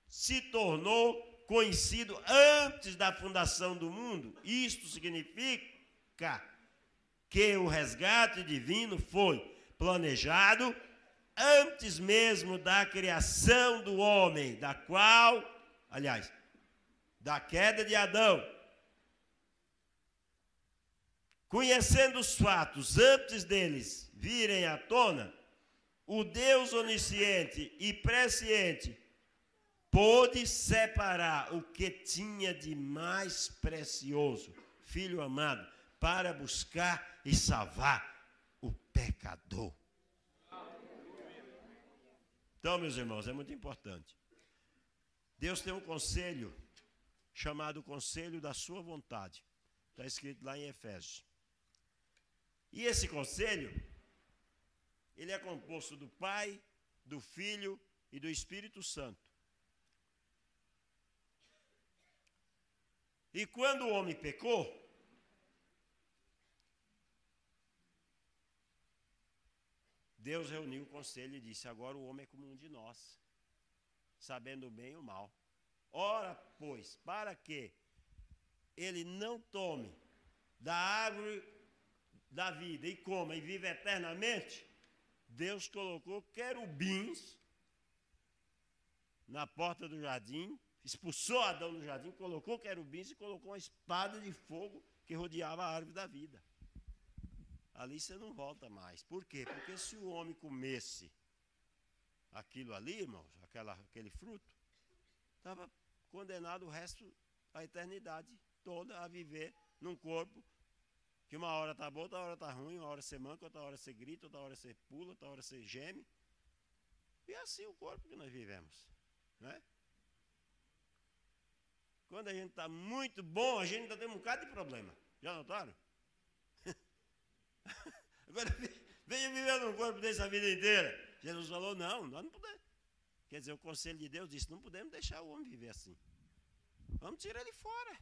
se tornou conhecido antes da fundação do mundo. Isto significa que o resgate divino foi planejado antes mesmo da criação do homem, da queda de Adão. Conhecendo os fatos antes deles virem à tona, o Deus onisciente e presciente pôde separar o que tinha de mais precioso, filho amado, para buscar e salvar o pecador. Então, meus irmãos, é muito importante. Deus tem um conselho chamado Conselho da Sua Vontade. Está escrito lá em Efésios. E esse conselho, ele é composto do Pai, do Filho e do Espírito Santo. E quando o homem pecou, Deus reuniu o conselho e disse: agora o homem é como um de nós, sabendo o bem e o mal. Ora, pois, para que ele não tome da árvore da vida e coma e viva eternamente, Deus colocou querubins na porta do jardim, expulsou Adão do jardim, colocou querubins e colocou uma espada de fogo que rodeava a árvore da vida. Ali você não volta mais. Por quê? Porque se o homem comesse aquilo ali, irmãos, aquele fruto, estava condenado o resto da eternidade toda a viver num corpo que uma hora está boa, outra hora está ruim, uma hora você manca, outra hora você grita, outra hora você pula, outra hora você geme. E é assim o corpo que nós vivemos, né? Quando a gente está muito bom, a gente ainda tem um bocado de problema. Já notaram? Agora, venha viver num corpo desse a vida inteira. Jesus falou, não, nós não podemos. Quer dizer, o conselho de Deus disse, não podemos deixar o homem viver assim. Vamos tirar ele fora.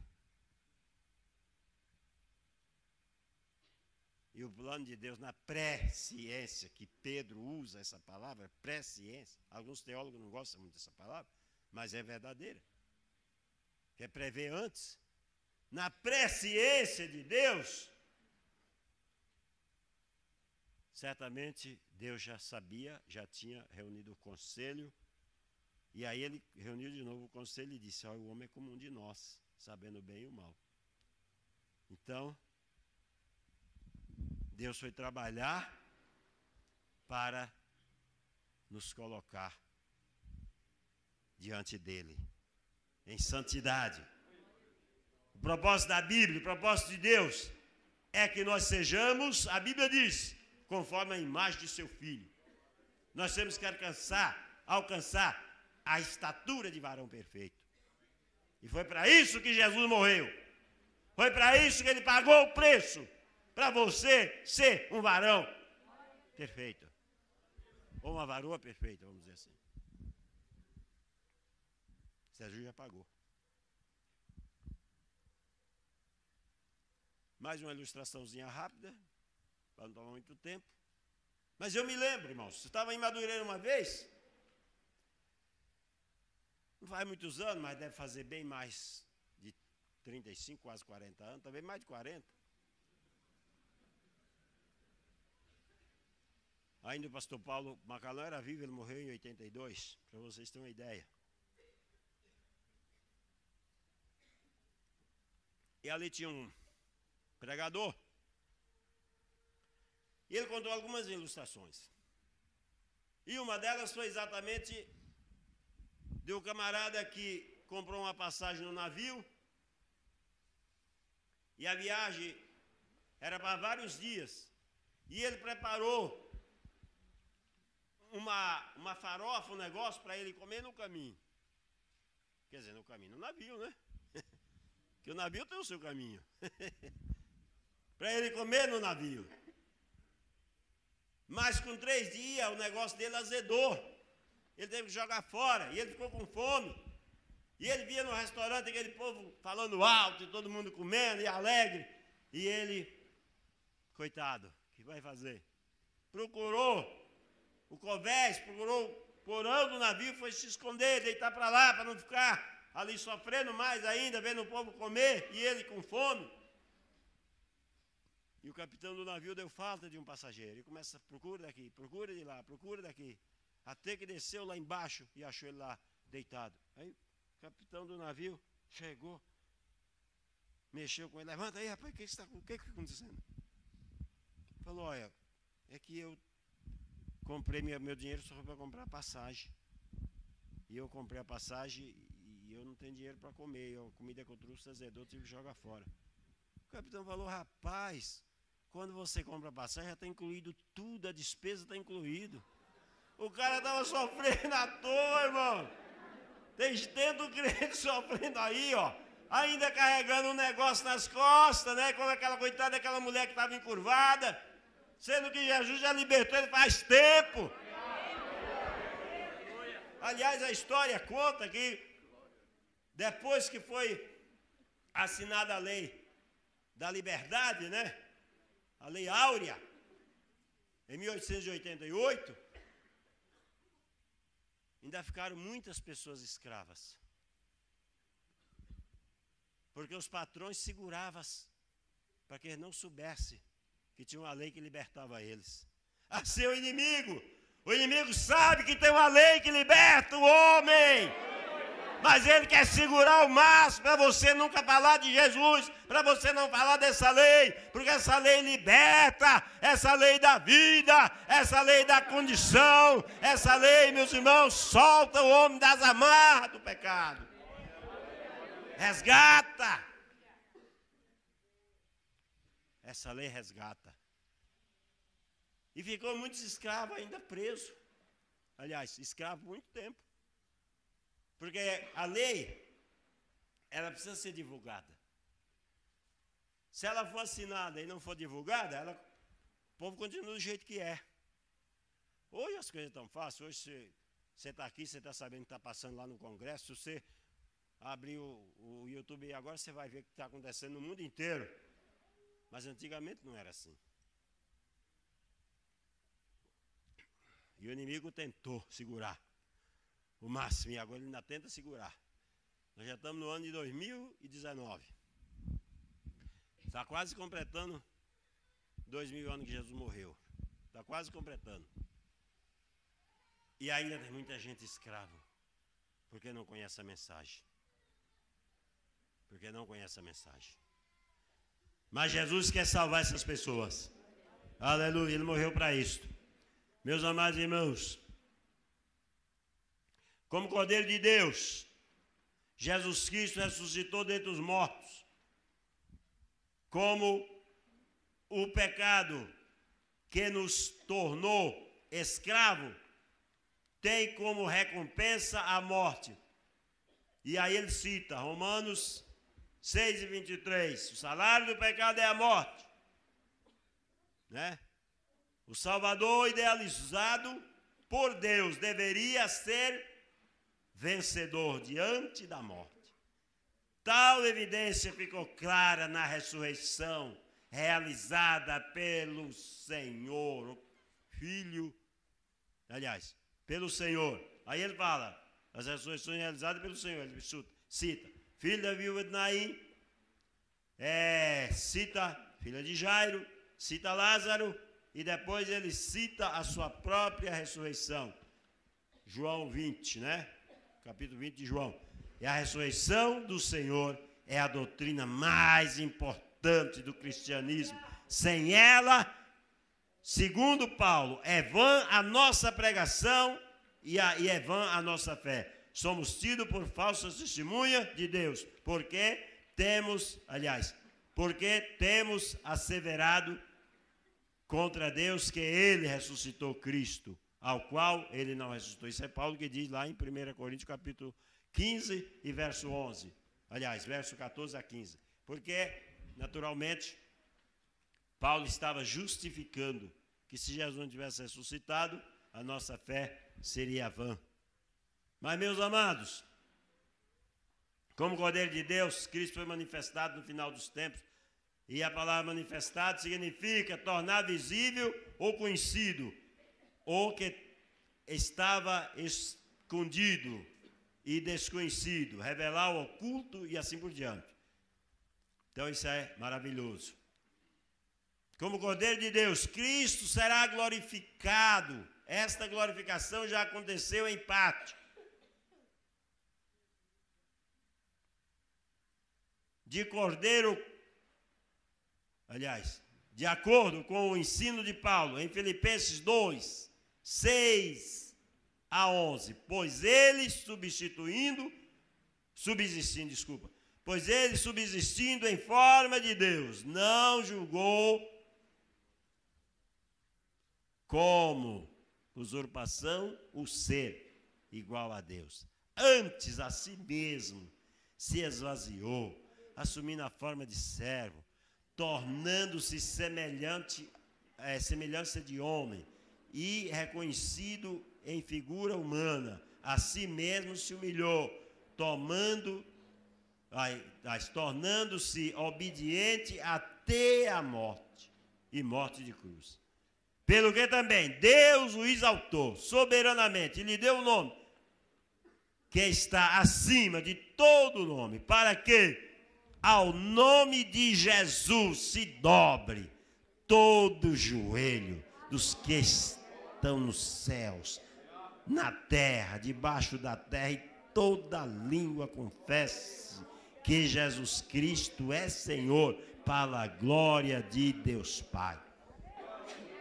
E o plano de Deus na presciência, que Pedro usa essa palavra, presciência. Alguns teólogos não gostam muito dessa palavra, mas é verdadeira. Quer prever antes. Na presciência de Deus, certamente Deus já sabia, já tinha reunido o conselho, e aí ele reuniu de novo o conselho e disse, o homem é como um de nós, sabendo o bem e o mal. Então, Deus foi trabalhar para nos colocar diante dele, em santidade. O propósito da Bíblia, o propósito de Deus, é que nós sejamos, a Bíblia diz, conforme a imagem de seu Filho. Nós temos que alcançar a estatura de varão perfeito. E foi para isso que Jesus morreu. Foi para isso que ele pagou o preço. Para você ser um varão perfeito. Ou uma varoa perfeita, vamos dizer assim. Jesus já pagou. Mais uma ilustraçãozinha rápida, para não tomar muito tempo. Mas eu me lembro, irmãos, eu estava em Madureira uma vez, não faz muitos anos, mas deve fazer bem mais de 35, quase 40 anos, talvez mais de 40. Ainda o pastor Paulo Macalão era vivo, ele morreu em 82, para vocês terem uma ideia. E ali tinha um pregador, e ele contou algumas ilustrações. E uma delas foi exatamente de um camarada que comprou uma passagem no navio, e a viagem era para vários dias, e ele preparou uma farofa, um negócio para ele comer no caminho. Quer dizer, no caminho, no navio, né? Porque o navio tem o seu caminho. Para ele comer no navio. Mas com 3 dias o negócio dele azedou. Ele teve que jogar fora. E ele ficou com fome. E ele via no restaurante aquele povo falando alto e todo mundo comendo e alegre. E ele, coitado, o que vai fazer? Procurou o convés, procurou o porão do navio, foi se esconder, deitar para lá, para não ficar ali sofrendo mais ainda, vendo o povo comer, e ele com fome. E o capitão do navio deu falta de um passageiro. E começa, procura daqui, procura de lá, procura daqui. Até que desceu lá embaixo e achou ele lá deitado. Aí o capitão do navio chegou, mexeu com ele. Levanta aí, rapaz, o que está acontecendo? Falou, olha, é que eu comprei meu dinheiro só para comprar passagem. E eu comprei a passagem e eu não tenho dinheiro para comer. A comida que eu trouxe azedou, tive que jogar fora. O capitão falou, rapaz, quando você compra a passagem já está incluído tudo, a despesa está incluído. O cara estava sofrendo à toa, irmão. Tem tanto crente sofrendo aí, ó. Ainda carregando um negócio nas costas, né? Como aquela coitada daquela mulher que estava encurvada. Sendo que Jesus já libertou ele faz tempo. Aliás, a história conta que depois que foi assinada a lei da liberdade, né? A Lei Áurea, em 1888, ainda ficaram muitas pessoas escravas. Porque os patrões seguravam para que eles não soubessem que tinha uma lei que libertava eles. Assim o inimigo sabe que tem uma lei que liberta o homem. Mas ele quer segurar o máximo para você nunca falar de Jesus, para você não falar dessa lei, porque essa lei liberta, essa lei da vida, essa lei da condição, essa lei, meus irmãos, solta o homem das amarras do pecado. Resgata. Essa lei resgata. E ficou muitos escravos ainda presos. Aliás, escravos muito tempo. Porque a lei, ela precisa ser divulgada. Se ela for assinada e não for divulgada, o povo continua do jeito que é. Hoje as coisas estão fáceis. Hoje você está aqui, você está sabendo o que está passando lá no Congresso. Se você abrir o YouTube agora, você vai ver o que está acontecendo no mundo inteiro. Mas antigamente não era assim. E o inimigo tentou segurar o máximo, e agora ele ainda tenta segurar. Nós já estamos no ano de 2019. Está quase completando 2000 anos que Jesus morreu. Está quase completando. E ainda tem muita gente escrava, porque não conhece a mensagem. Porque não conhece a mensagem. Mas Jesus quer salvar essas pessoas. Aleluia, ele morreu para isso. Meus amados irmãos, como Cordeiro de Deus, Jesus Cristo ressuscitou dentre os mortos. Como o pecado que nos tornou escravo tem como recompensa a morte. E aí ele cita Romanos 6:23, o salário do pecado é a morte, né? O Salvador idealizado por Deus deveria ser vencedor diante da morte. Tal evidência ficou clara na ressurreição realizada pelo Senhor, Filho, aliás, pelo Senhor. Aí ele fala, as ressurreições realizadas pelo Senhor, ele cita, filho da viúva de Naim, cita filha de Jairo, cita Lázaro, e depois ele cita a sua própria ressurreição. João 20, né? Capítulo 20 de João. E a ressurreição do Senhor é a doutrina mais importante do cristianismo. Sem ela, segundo Paulo, é vã a nossa pregação e é vã a nossa fé. Somos tidos por falsas testemunhas de Deus, porque temos asseverado contra Deus que ele ressuscitou Cristo, ao qual ele não ressuscitou. Isso é Paulo que diz lá em 1 Coríntios capítulo 15 e verso 11. Aliás, verso 14 a 15. Porque, naturalmente, Paulo estava justificando que se Jesus não tivesse ressuscitado, a nossa fé seria vã. Mas, meus amados, como Cordeiro de Deus, Cristo foi manifestado no final dos tempos. E a palavra manifestado significa tornar visível ou conhecido, ou que estava escondido e desconhecido, revelar o oculto e assim por diante. Então isso é maravilhoso. como Cordeiro de Deus, Cristo será glorificado. Esta glorificação já aconteceu em parte. De Cordeiro, aliás, de acordo com o ensino de Paulo, em Filipenses 2, 6 a 11, pois ele subsistindo em forma de Deus, não julgou como usurpação o ser igual a Deus. Antes a si mesmo se esvaziou, assumindo a forma de servo, tornando-se semelhança de homem e reconhecido em figura humana. A si mesmo se humilhou, tornando-se obediente até a morte, e morte de cruz. Pelo que também Deus o exaltou soberanamente e lhe deu o nome que está acima de todo nome, para que ao nome de Jesus se dobre todo joelho dos que estão nos céus, na terra, debaixo da terra, e toda língua confesse que Jesus Cristo é Senhor, para a glória de Deus Pai.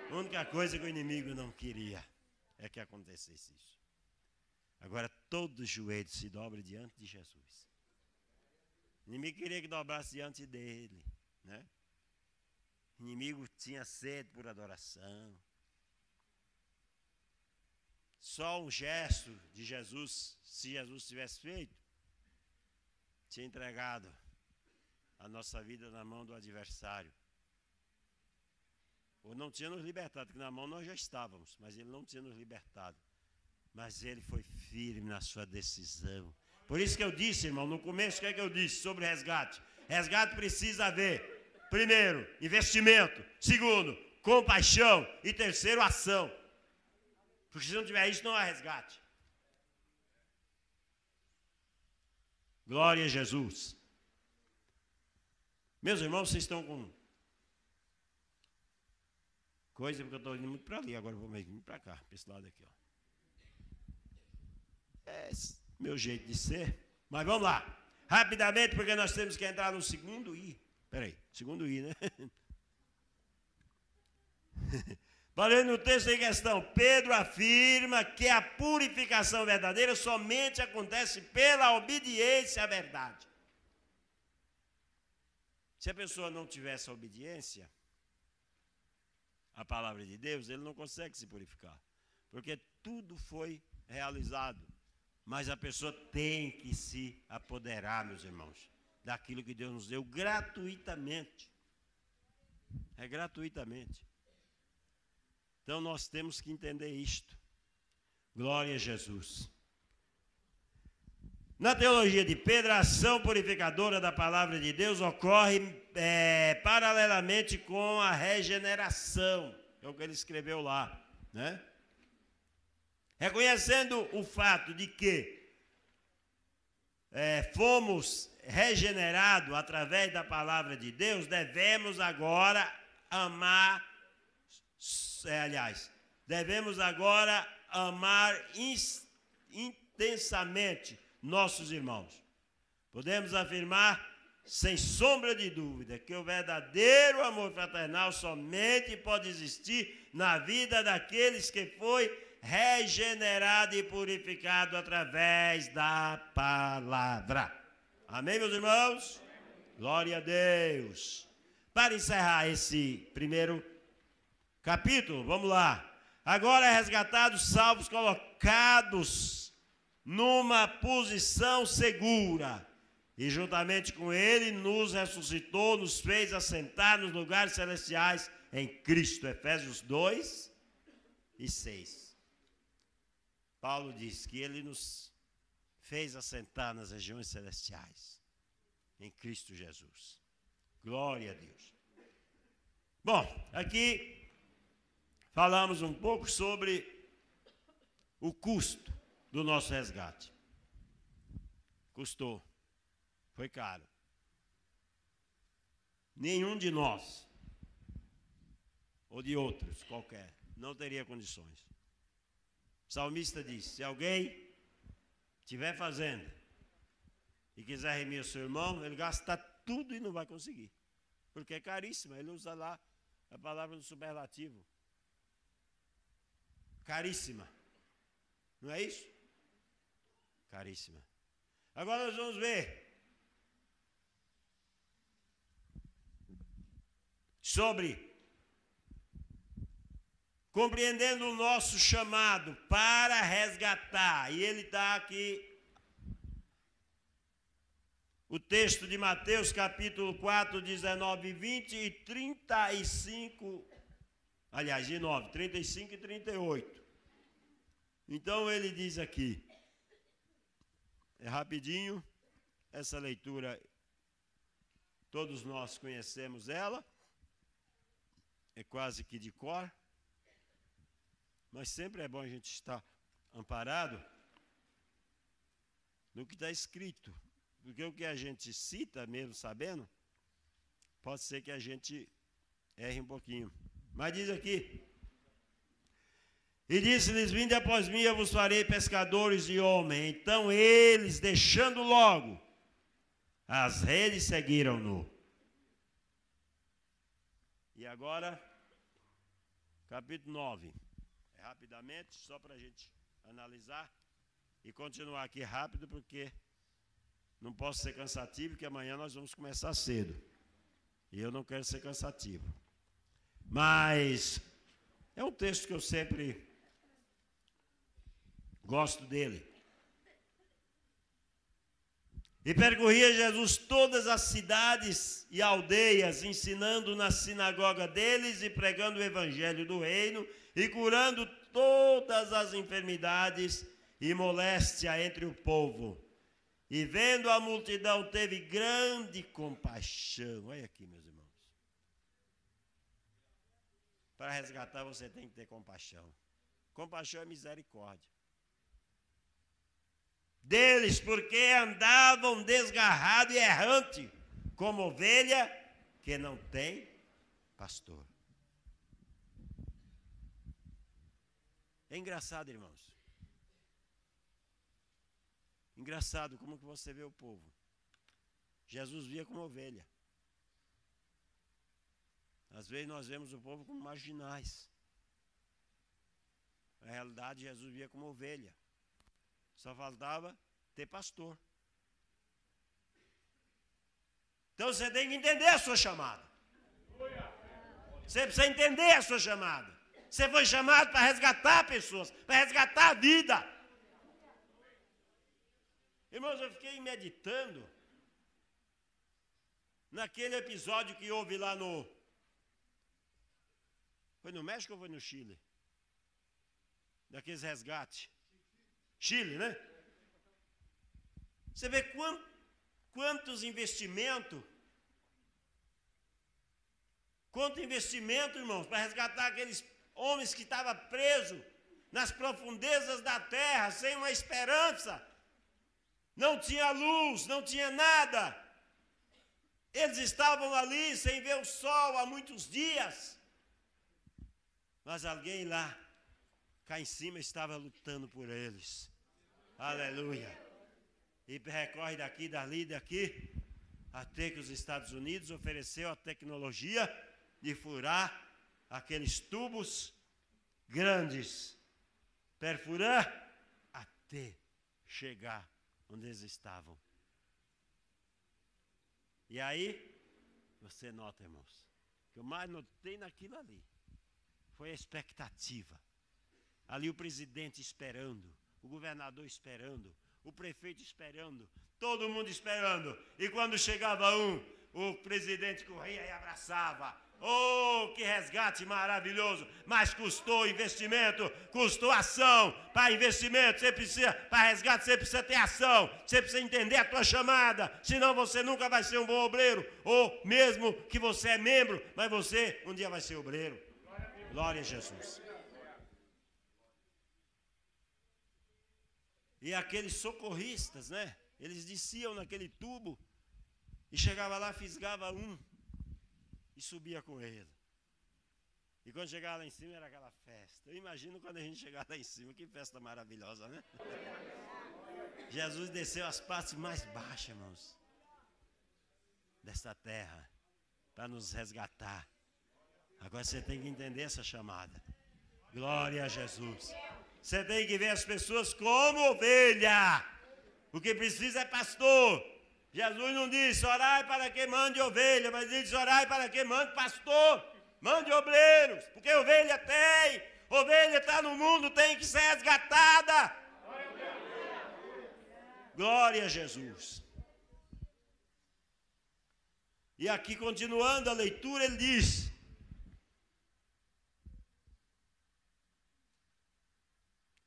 A única coisa que o inimigo não queria é que acontecesse isso. Agora todo joelho se dobre diante de Jesus. O inimigo queria que dobrasse diante dele, né? O inimigo tinha sede por adoração. Só um gesto de Jesus, se Jesus tivesse feito, tinha entregado a nossa vida na mão do adversário. Ou não tinha nos libertado, porque na mão nós já estávamos, mas ele não tinha nos libertado. Mas ele foi firme na sua decisão. Por isso que eu disse, irmão, no começo, o que é que eu disse sobre resgate? Resgate precisa haver, primeiro, investimento. Segundo, compaixão. E terceiro, ação. Porque se não tiver isso, não há resgate. Glória a Jesus. Meus irmãos, vocês estão com coisa, porque eu estou indo muito para ali, agora eu vou meio que para cá, para esse lado aqui, ó. É meu jeito de ser. Mas vamos lá. Rapidamente, porque nós temos que entrar no segundo I. Peraí, segundo I, né? Falando no texto em questão, Pedro afirma que a purificação verdadeira somente acontece pela obediência à verdade. Se a pessoa não tivesse a obediência à palavra de Deus, ele não consegue se purificar. Porque tudo foi realizado. Mas a pessoa tem que se apoderar, meus irmãos, daquilo que Deus nos deu gratuitamente. É gratuitamente. Então nós temos que entender isto. Glória a Jesus. Na teologia de Pedro, a ação purificadora da palavra de Deus ocorre paralelamente com a regeneração. É o que ele escreveu lá, né? Reconhecendo o fato de que fomos regenerados através da palavra de Deus, devemos agora amar intensamente nossos irmãos. Podemos afirmar, sem sombra de dúvida, que o verdadeiro amor fraternal somente pode existir na vida daqueles que foi regenerado e purificado através da palavra. Amém, meus irmãos? Glória a Deus. Para encerrar esse primeiro capítulo, vamos lá. Agora resgatados, salvos, colocados numa posição segura. E juntamente com ele nos ressuscitou, nos fez assentar nos lugares celestiais em Cristo. Efésios 2 e 6. Paulo diz que ele nos fez assentar nas regiões celestiais, em Cristo Jesus. Glória a Deus. Bom, aqui falamos um pouco sobre o custo do nosso resgate. Custou, foi caro. Nenhum de nós ou de outros qualquer. Não teria condições. O salmista diz, se alguém tiver fazenda e quiser remir o seu irmão, ele gasta tudo e não vai conseguir. Porque é caríssima. Ele usa lá a palavra do superlativo. Caríssima. Não é isso? Caríssima. Agora nós vamos ver sobre compreendendo o nosso chamado para resgatar. E ele está aqui, o texto de Mateus, capítulo 4, 19 e 20 e 35, aliás, de 9, 35 e 38. Então ele diz aqui, é rapidinho, essa leitura, todos nós conhecemos ela, é quase que de cor, mas sempre é bom a gente estar amparado no que está escrito, porque o que a gente cita, mesmo sabendo, pode ser que a gente erre um pouquinho. Mas diz aqui, e disse-lhes, vinde após mim, eu vos farei pescadores de homens. Então eles, deixando logo as redes, seguiram-no. E agora, capítulo 9. Rapidamente, só para a gente analisar e continuar aqui rápido, porque não posso ser cansativo, porque amanhã nós vamos começar cedo. E eu não quero ser cansativo. Mas é um texto que eu sempre gosto dele. E percorria Jesus todas as cidades e aldeias, ensinando na sinagoga deles e pregando o evangelho do reino e curando todas as enfermidades e moléstia entre o povo. E vendo a multidão, teve grande compaixão. Olha aqui, meus irmãos. Para resgatar, você tem que ter compaixão. Compaixão é misericórdia. Deles, porque andavam desgarrado e errante, como ovelha que não tem pastor. É engraçado, irmãos. Engraçado como que você vê o povo. Jesus via como ovelha. Às vezes nós vemos o povo como marginais. Na realidade, Jesus via como ovelha. Só faltava ter pastor. Então você tem que entender a sua chamada. Você precisa entender a sua chamada. Você foi chamado para resgatar pessoas, para resgatar a vida. Irmãos, eu fiquei meditando naquele episódio que houve lá no... Foi no México ou foi no Chile? Daqueles resgates. Chile, né? Você vê quantos investimentos, quanto investimento, irmãos, para resgatar aqueles homens que estavam presos nas profundezas da terra, sem uma esperança. Não tinha luz, não tinha nada. Eles estavam ali sem ver o sol há muitos dias. Mas alguém lá, cá em cima, estava lutando por eles. Aleluia. E recorre daqui, dali, daqui, até que os Estados Unidos ofereceu a tecnologia de furar aqueles tubos grandes, perfurar até chegar onde eles estavam. E aí, você nota, irmãos, o que eu mais notei naquilo ali foi a expectativa. Ali o presidente esperando, o governador esperando, o prefeito esperando, todo mundo esperando. E quando chegava o presidente corria e abraçava. Oh, que resgate maravilhoso! Mas custou investimento, custou ação. Para investimento, você precisa, para resgate, você precisa ter ação. Você precisa entender a tua chamada. Senão você nunca vai ser um bom obreiro. Ou mesmo que você é membro, mas você um dia vai ser obreiro. Glória a Jesus. E aqueles socorristas, né? Eles desciam naquele tubo e chegava lá, fisgava um e subia com ele. E quando chegava lá em cima era aquela festa. Eu imagino quando a gente chegar lá em cima, que festa maravilhosa, né? Jesus desceu às partes mais baixas, irmãos, desta terra, para nos resgatar. Agora você tem que entender essa chamada. Glória a Jesus. Você tem que ver as pessoas como ovelha. O que precisa é pastor. Jesus não disse orai para que mande ovelha, mas ele disse orai para que mande pastor, mande obreiros, porque ovelha está no mundo, tem que ser resgatada. Glória a Jesus. E aqui, continuando a leitura, ele diz: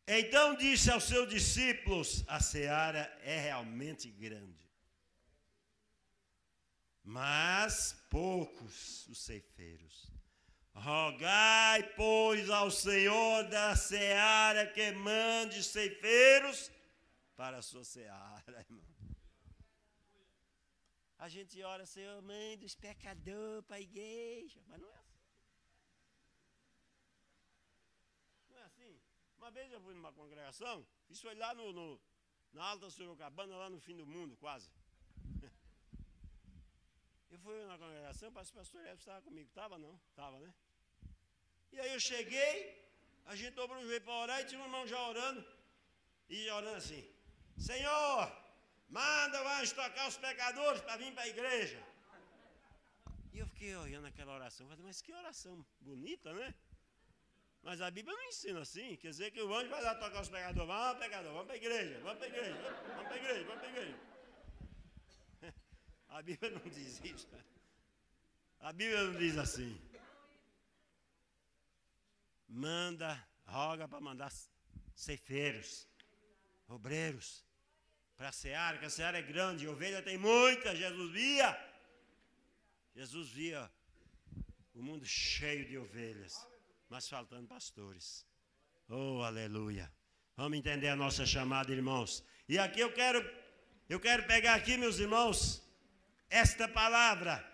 então disse aos seus discípulos, a seara é realmente grande, mas poucos os ceifeiros. Rogai, pois, ao Senhor da seara que mande ceifeiros para a sua seara, irmão. A gente ora, Senhor, manda os pecadores para a igreja, mas não é assim. Não é assim. Uma vez eu fui numa congregação, isso foi lá na Alta Sorocabana, lá no fim do mundo, quase. Eu fui na congregação, o pastor Everson estava comigo. Estava não? Estava, né? E aí eu cheguei, a gente dobrou o joelho para orar e tinha um irmão já orando. E orando assim: Senhor, manda o anjo tocar os pecadores para vir para a igreja. E eu fiquei olhando aquela oração, falei, mas que oração bonita, né? Mas a Bíblia não ensina assim, quer dizer que o anjo vai lá tocar os pecadores. Vamos, pecador, vamos para a igreja, vamos para a igreja, vamos para a igreja, vamos para a igreja. A Bíblia não diz isso. A Bíblia não diz assim. Roga para mandar ceifeiros, obreiros, para a seara, que a seara é grande, ovelha tem muita. Jesus via o mundo cheio de ovelhas, mas faltando pastores. Oh, aleluia. Vamos entender a nossa chamada, irmãos. E aqui eu quero pegar aqui, meus irmãos, esta palavra.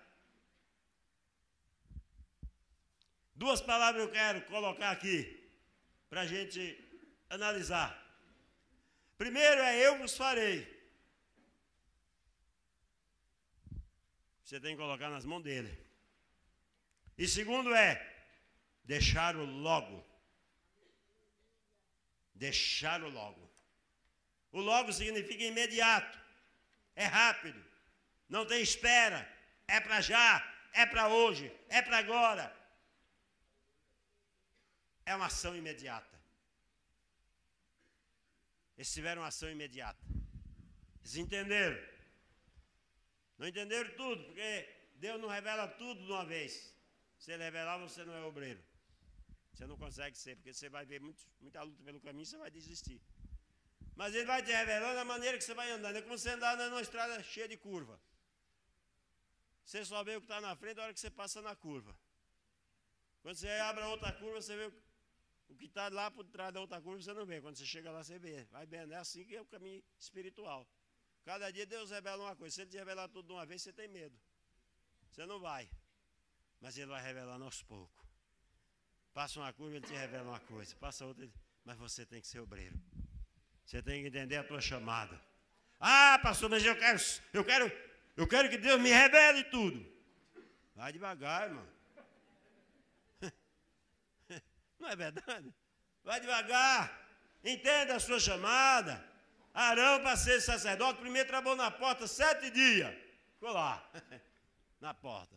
Duas palavras eu quero colocar aqui, para a gente analisar. Primeiro é eu vos farei. Você tem que colocar nas mãos dele. E segundo é deixar-o logo. Deixar-o logo. O logo significa imediato. É rápido. Não tem espera. É para já. É para hoje. É para agora. É uma ação imediata. Eles tiveram uma ação imediata. Eles entenderam. Não entenderam tudo, porque Deus não revela tudo de uma vez. Se Ele revelar, você não é obreiro. Você não consegue ser, porque você vai ver muita luta pelo caminho, você vai desistir. Mas Ele vai te revelando a maneira que você vai andando. É como você andar numa estrada cheia de curva. Você só vê o que está na frente na hora que você passa na curva. Quando você abre a outra curva, você vê o que está lá por trás da outra curva, você não vê. Quando você chega lá, você vê. Vai vendo. É assim que é o caminho espiritual. Cada dia Deus revela uma coisa. Se Ele te revelar tudo de uma vez, você tem medo. Você não vai. Mas Ele vai revelando aos poucos. Passa uma curva, Ele te revela uma coisa. Passa outra, mas você tem que ser obreiro. Você tem que entender a tua chamada. Ah, pastor, mas eu quero que Deus me revele tudo. Vai devagar, irmão. Não é verdade? Vai devagar. Entenda a sua chamada. Arão, para ser sacerdote, primeiro trabalhou na porta 7 dias. Ficou lá, na porta.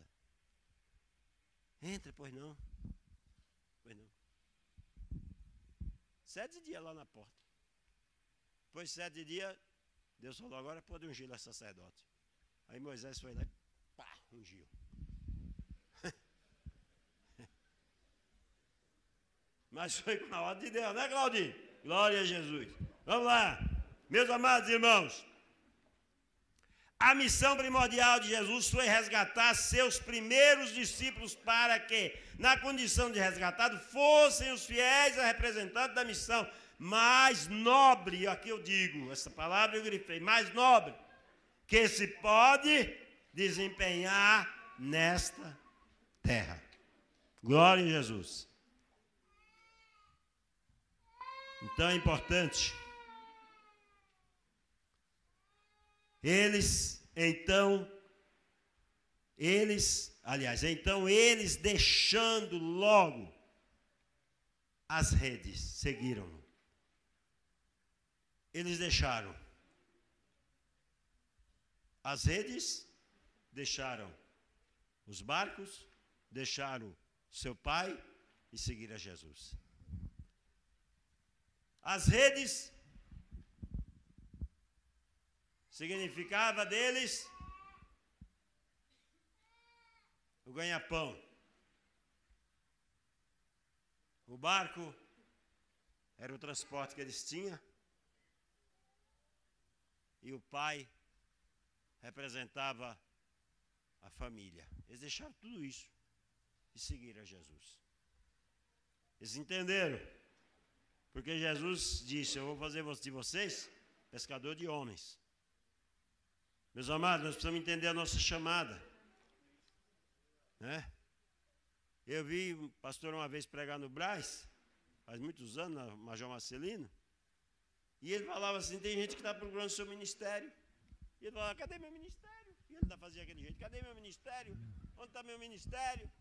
Entra, pois não. Pois não. 7 dias lá na porta. Depois de 7 dias, Deus falou, agora pode ungir o sacerdote. Aí Moisés foi lá e pá, ungiu. Mas foi com a ordem de Deus, né, Claudinho? Glória a Jesus. Vamos lá. Meus amados irmãos, a missão primordial de Jesus foi resgatar seus primeiros discípulos para que, na condição de resgatado, fossem os fiéis representantes da missão mais nobre, aqui eu digo, essa palavra eu grifei, mais nobre, que se pode desempenhar nesta terra. Glória a Jesus. Então é importante. Então eles deixando logo as redes, seguiram-no. Eles deixaram as redes, deixaram os barcos, deixaram seu pai e seguiram a Jesus. As redes significava deles o ganha-pão. O barco era o transporte que eles tinham. E o pai representava a família. Eles deixaram tudo isso e seguiram a Jesus. Eles entenderam. Porque Jesus disse: eu vou fazer de vocês pescador de homens. Meus amados, nós precisamos entender a nossa chamada. Né? Eu vi um pastor uma vez pregar no Brás, faz muitos anos, na Major Marcelino, e ele falava assim: tem gente que está procurando seu ministério. E ele falava: cadê meu ministério? E ele ainda fazia aquele jeito: cadê meu ministério? Onde está meu ministério?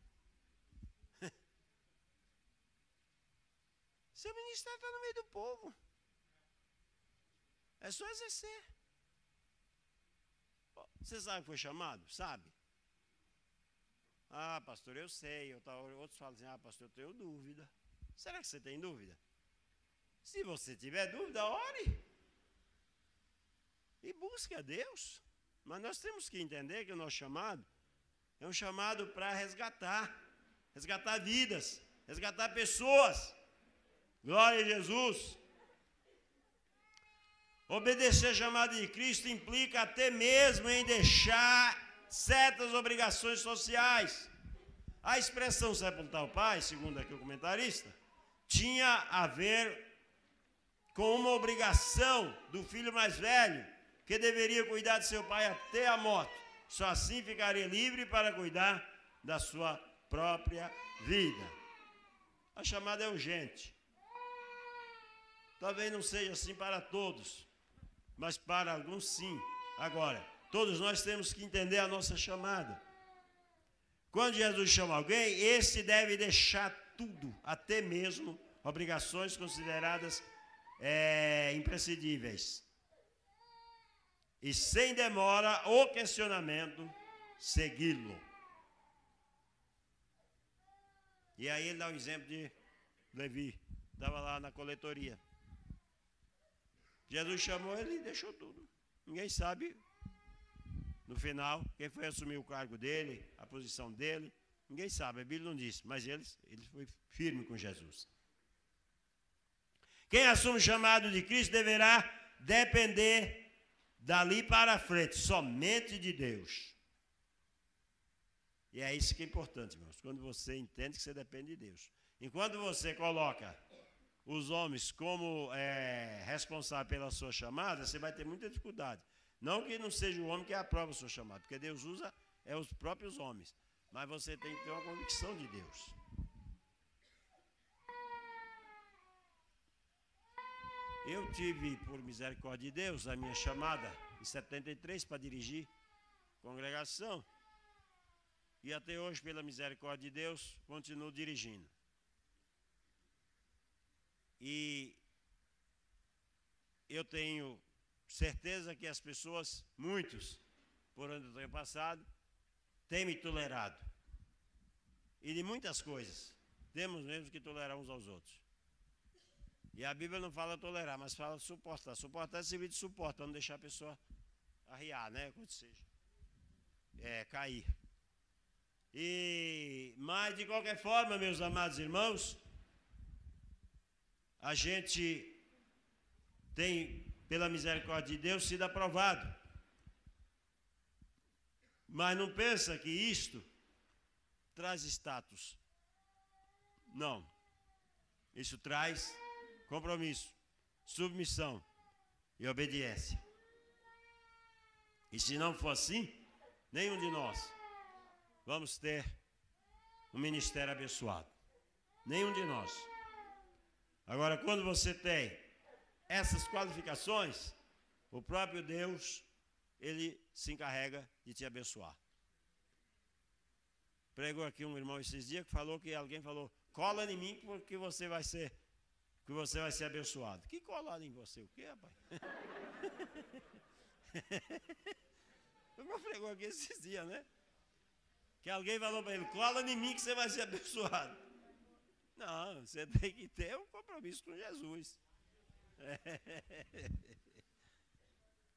Seu ministério está no meio do povo. É só exercer. Você sabe que foi chamado? Sabe? Ah, pastor, eu sei. Outros falam assim: ah, pastor, eu tenho dúvida. Será que você tem dúvida? Se você tiver dúvida, ore. E busque a Deus. Mas nós temos que entender que o nosso chamado é um chamado para resgatar vidas, resgatar pessoas. Glória a Jesus. Obedecer a chamada de Cristo implica até mesmo em deixar certas obrigações sociais. A expressão sepultar o pai, segundo aqui o comentarista, tinha a ver com uma obrigação do filho mais velho, que deveria cuidar de seu pai até a morte. Só assim ficaria livre para cuidar da sua própria vida. A chamada é urgente. Talvez não seja assim para todos, mas para alguns sim. Agora, todos nós temos que entender a nossa chamada. Quando Jesus chama alguém, esse deve deixar tudo, até mesmo obrigações consideradas imprescindíveis. E sem demora ou questionamento, segui-lo. E aí ele dá um exemplo de Levi, estava lá na coletoria. Jesus chamou ele e deixou tudo. Ninguém sabe, no final, quem foi assumir o cargo dele, a posição dele. Ninguém sabe, a Bíblia não disse, mas ele foi firme com Jesus. Quem assume o chamado de Cristo deverá depender dali para frente, somente de Deus. E é isso que é importante, irmãos, quando você entende que você depende de Deus. Enquanto você coloca os homens como responsável pela sua chamada, você vai ter muita dificuldade. Não que não seja o homem que aprova a sua chamada, porque Deus usa os próprios homens. Mas você tem que ter uma convicção de Deus. Eu tive, por misericórdia de Deus, a minha chamada em 73 para dirigir congregação. E até hoje, pela misericórdia de Deus, continuo dirigindo. E eu tenho certeza que as pessoas, muitos, por onde eu tenho passado, têm me tolerado. E de muitas coisas, temos mesmo que tolerar uns aos outros. E a Bíblia não fala tolerar, mas fala suportar. Suportar é servir de suporte, para não deixar a pessoa arriar, né? Quando seja. Cair. Mas, de qualquer forma, meus amados irmãos, a gente tem, pela misericórdia de Deus, sido aprovado. Mas não pensa que isto traz status. Não. Isso traz compromisso, submissão e obediência. E se não for assim, nenhum de nós vamos ter um ministério abençoado. Nenhum de nós. Agora, quando você tem essas qualificações, o próprio Deus, ele se encarrega de te abençoar. Pregou aqui um irmão esses dias que falou que alguém falou: cola em mim porque você vai ser abençoado. Que colar em você? O que, rapaz? Eu pregou aqui esses dias, né? Que alguém falou para ele: cola em mim que você vai ser abençoado. Não, você tem que ter um compromisso com Jesus.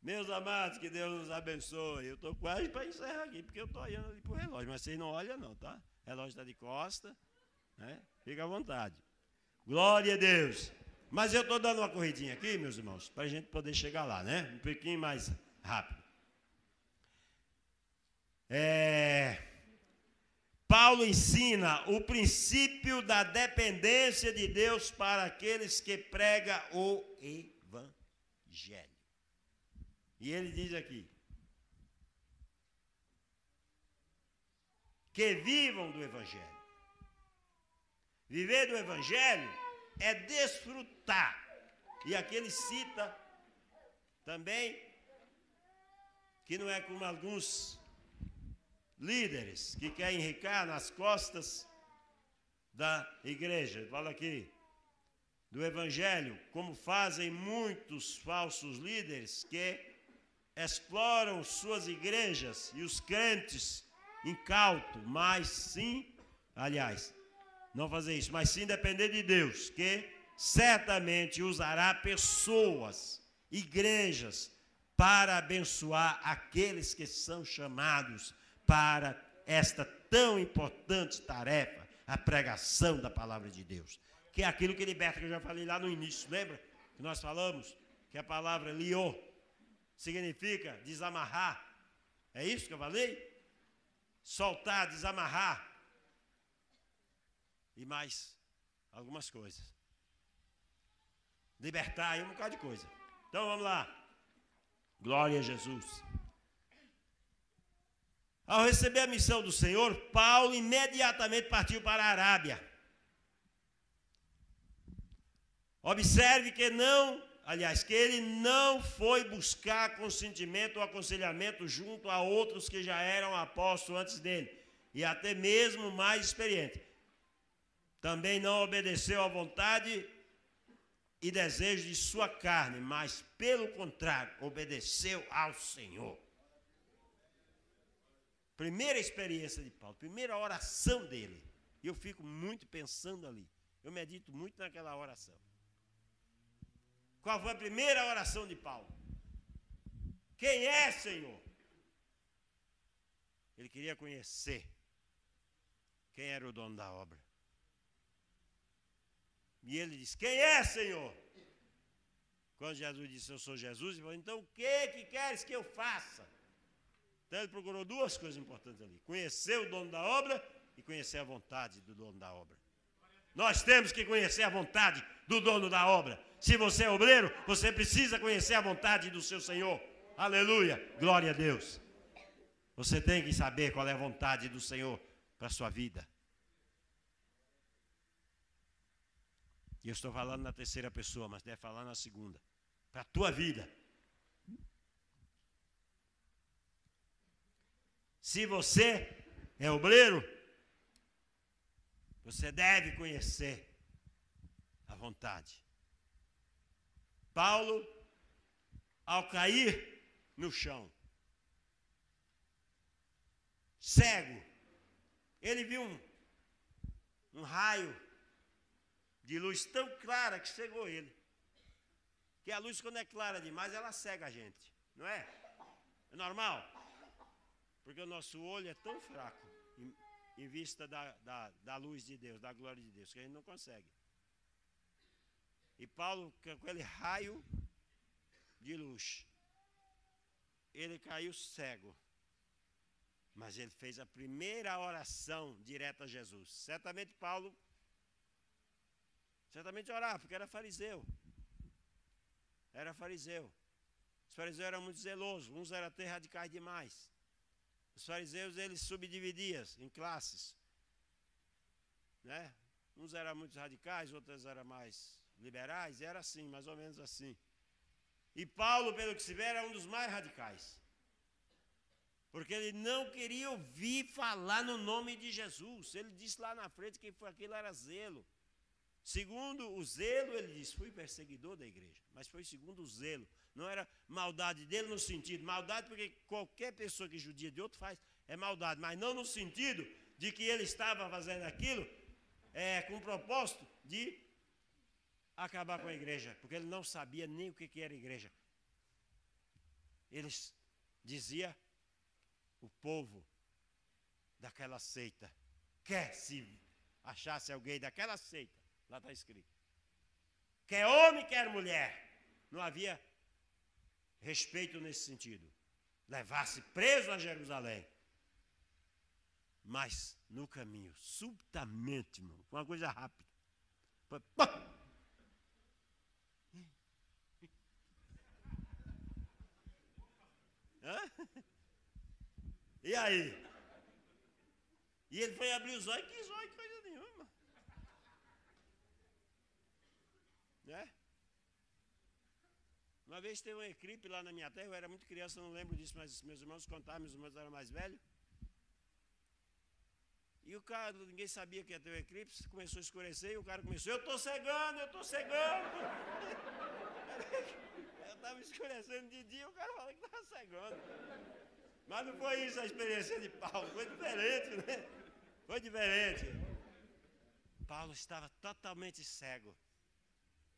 Meus amados, que Deus nos abençoe. Eu estou quase para encerrar aqui, porque eu estou olhando ali para o relógio, mas vocês não olham não, tá? O relógio está de costa, né? Fica à vontade. Glória a Deus. Mas eu estou dando uma corridinha aqui, meus irmãos, para a gente poder chegar lá, né? Um pouquinho mais rápido. Paulo ensina o princípio da dependência de Deus para aqueles que pregam o Evangelho. E ele diz aqui: que vivam do Evangelho. Viver do Evangelho é desfrutar. E aqui ele cita também que não é como alguns líderes que querem enricar nas costas da igreja. Ele fala aqui do Evangelho, como fazem muitos falsos líderes que exploram suas igrejas e os crentes incautos, mas sim, aliás, não fazer isso, mas sim depender de Deus, que certamente usará pessoas, igrejas, para abençoar aqueles que são chamados para esta tão importante tarefa, a pregação da palavra de Deus, que é aquilo que liberta, que eu já falei lá no início, lembra? Que nós falamos que a palavra liô significa desamarrar. É isso que eu falei? Soltar, desamarrar. E mais algumas coisas. Libertar e um bocado de coisa. Então vamos lá. Glória a Jesus. Ao receber a missão do Senhor, Paulo imediatamente partiu para a Arábia. Observe que ele não foi buscar consentimento ou aconselhamento junto a outros que já eram apóstolos antes dele, e até mesmo mais experientes. Também não obedeceu à vontade e desejo de sua carne, mas, pelo contrário, obedeceu ao Senhor. Primeira experiência de Paulo, primeira oração dele. E eu fico muito pensando ali. Eu medito muito naquela oração. Qual foi a primeira oração de Paulo? Quem é, Senhor? Ele queria conhecer quem era o dono da obra. E ele disse: quem é, Senhor? Quando Jesus disse: eu sou Jesus, ele falou: então o que queres que eu faça? Então ele procurou duas coisas importantes ali: conhecer o dono da obra e conhecer a vontade do dono da obra. Nós temos que conhecer a vontade do dono da obra. Se você é obreiro, você precisa conhecer a vontade do seu Senhor. Aleluia, glória a Deus. Você tem que saber qual é a vontade do Senhor para a sua vida. E eu estou falando na terceira pessoa, mas deve falar na segunda. Para a tua vida. Se você é obreiro, você deve conhecer a vontade. Paulo, ao cair no chão, cego, ele viu um raio de luz tão clara que cegou ele. Que a luz, quando é clara demais, ela cega a gente, não é? É normal? Porque o nosso olho é tão fraco em vista da luz de Deus, da glória de Deus, que a gente não consegue. E Paulo, com aquele raio de luz, ele caiu cego. Mas ele fez a primeira oração direta a Jesus. Certamente orava, porque era fariseu. Era fariseu. Os fariseus eram muito zelosos, uns eram até radicais demais. Os fariseus, eles subdividiam em classes. né? Uns eram muito radicais, outros eram mais liberais, era assim, mais ou menos assim. E Paulo, pelo que se vê, era um dos mais radicais. Porque ele não queria ouvir falar no nome de Jesus. Ele disse lá na frente que aquilo era zelo. Segundo o zelo, ele disse, fui perseguidor da igreja. Mas foi segundo o zelo. Não era maldade dele no sentido, maldade porque qualquer pessoa que judia de outro faz, é maldade. Mas não no sentido de que ele estava fazendo aquilo com o propósito de acabar com a igreja. Porque ele não sabia nem o que era igreja. Ele dizia, o povo daquela seita, quer se achasse alguém daquela seita, lá está escrito, quer homem, quer mulher, não havia respeito nesse sentido, levasse preso a Jerusalém, mas no caminho, subitamente, irmão, foi uma coisa rápida, foi, e aí? E ele foi abrir os olhos, que olhos, coisa nenhuma. Né? Uma vez teve uma eclipse lá na minha terra, eu era muito criança, não lembro disso, mas meus irmãos contaram, meus irmãos eram mais velhos. E o cara, ninguém sabia que ia ter um eclipse, começou a escurecer e o cara começou, eu estou cegando. Eu estava escurecendo de dia e o cara falou que estava cegando. Mas não foi isso a experiência de Paulo, foi diferente, né? Foi diferente. Paulo estava totalmente cego,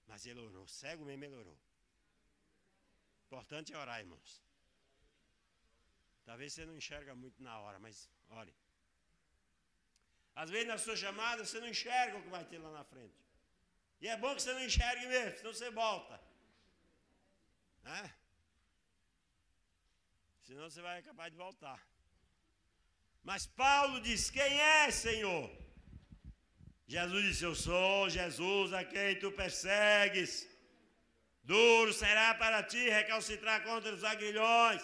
mas ele orou, cego mesmo ele orou. Importante é orar, irmãos. Talvez você não enxerga muito na hora, mas ore. Às vezes na sua chamada você não enxerga o que vai ter lá na frente. E é bom que você não enxergue mesmo, senão você volta. Né? Senão você vai acabar de voltar. Mas Paulo diz, quem é, Senhor? Jesus disse, eu sou Jesus a quem tu persegues. Duro será para ti recalcitrar contra os aguilhões.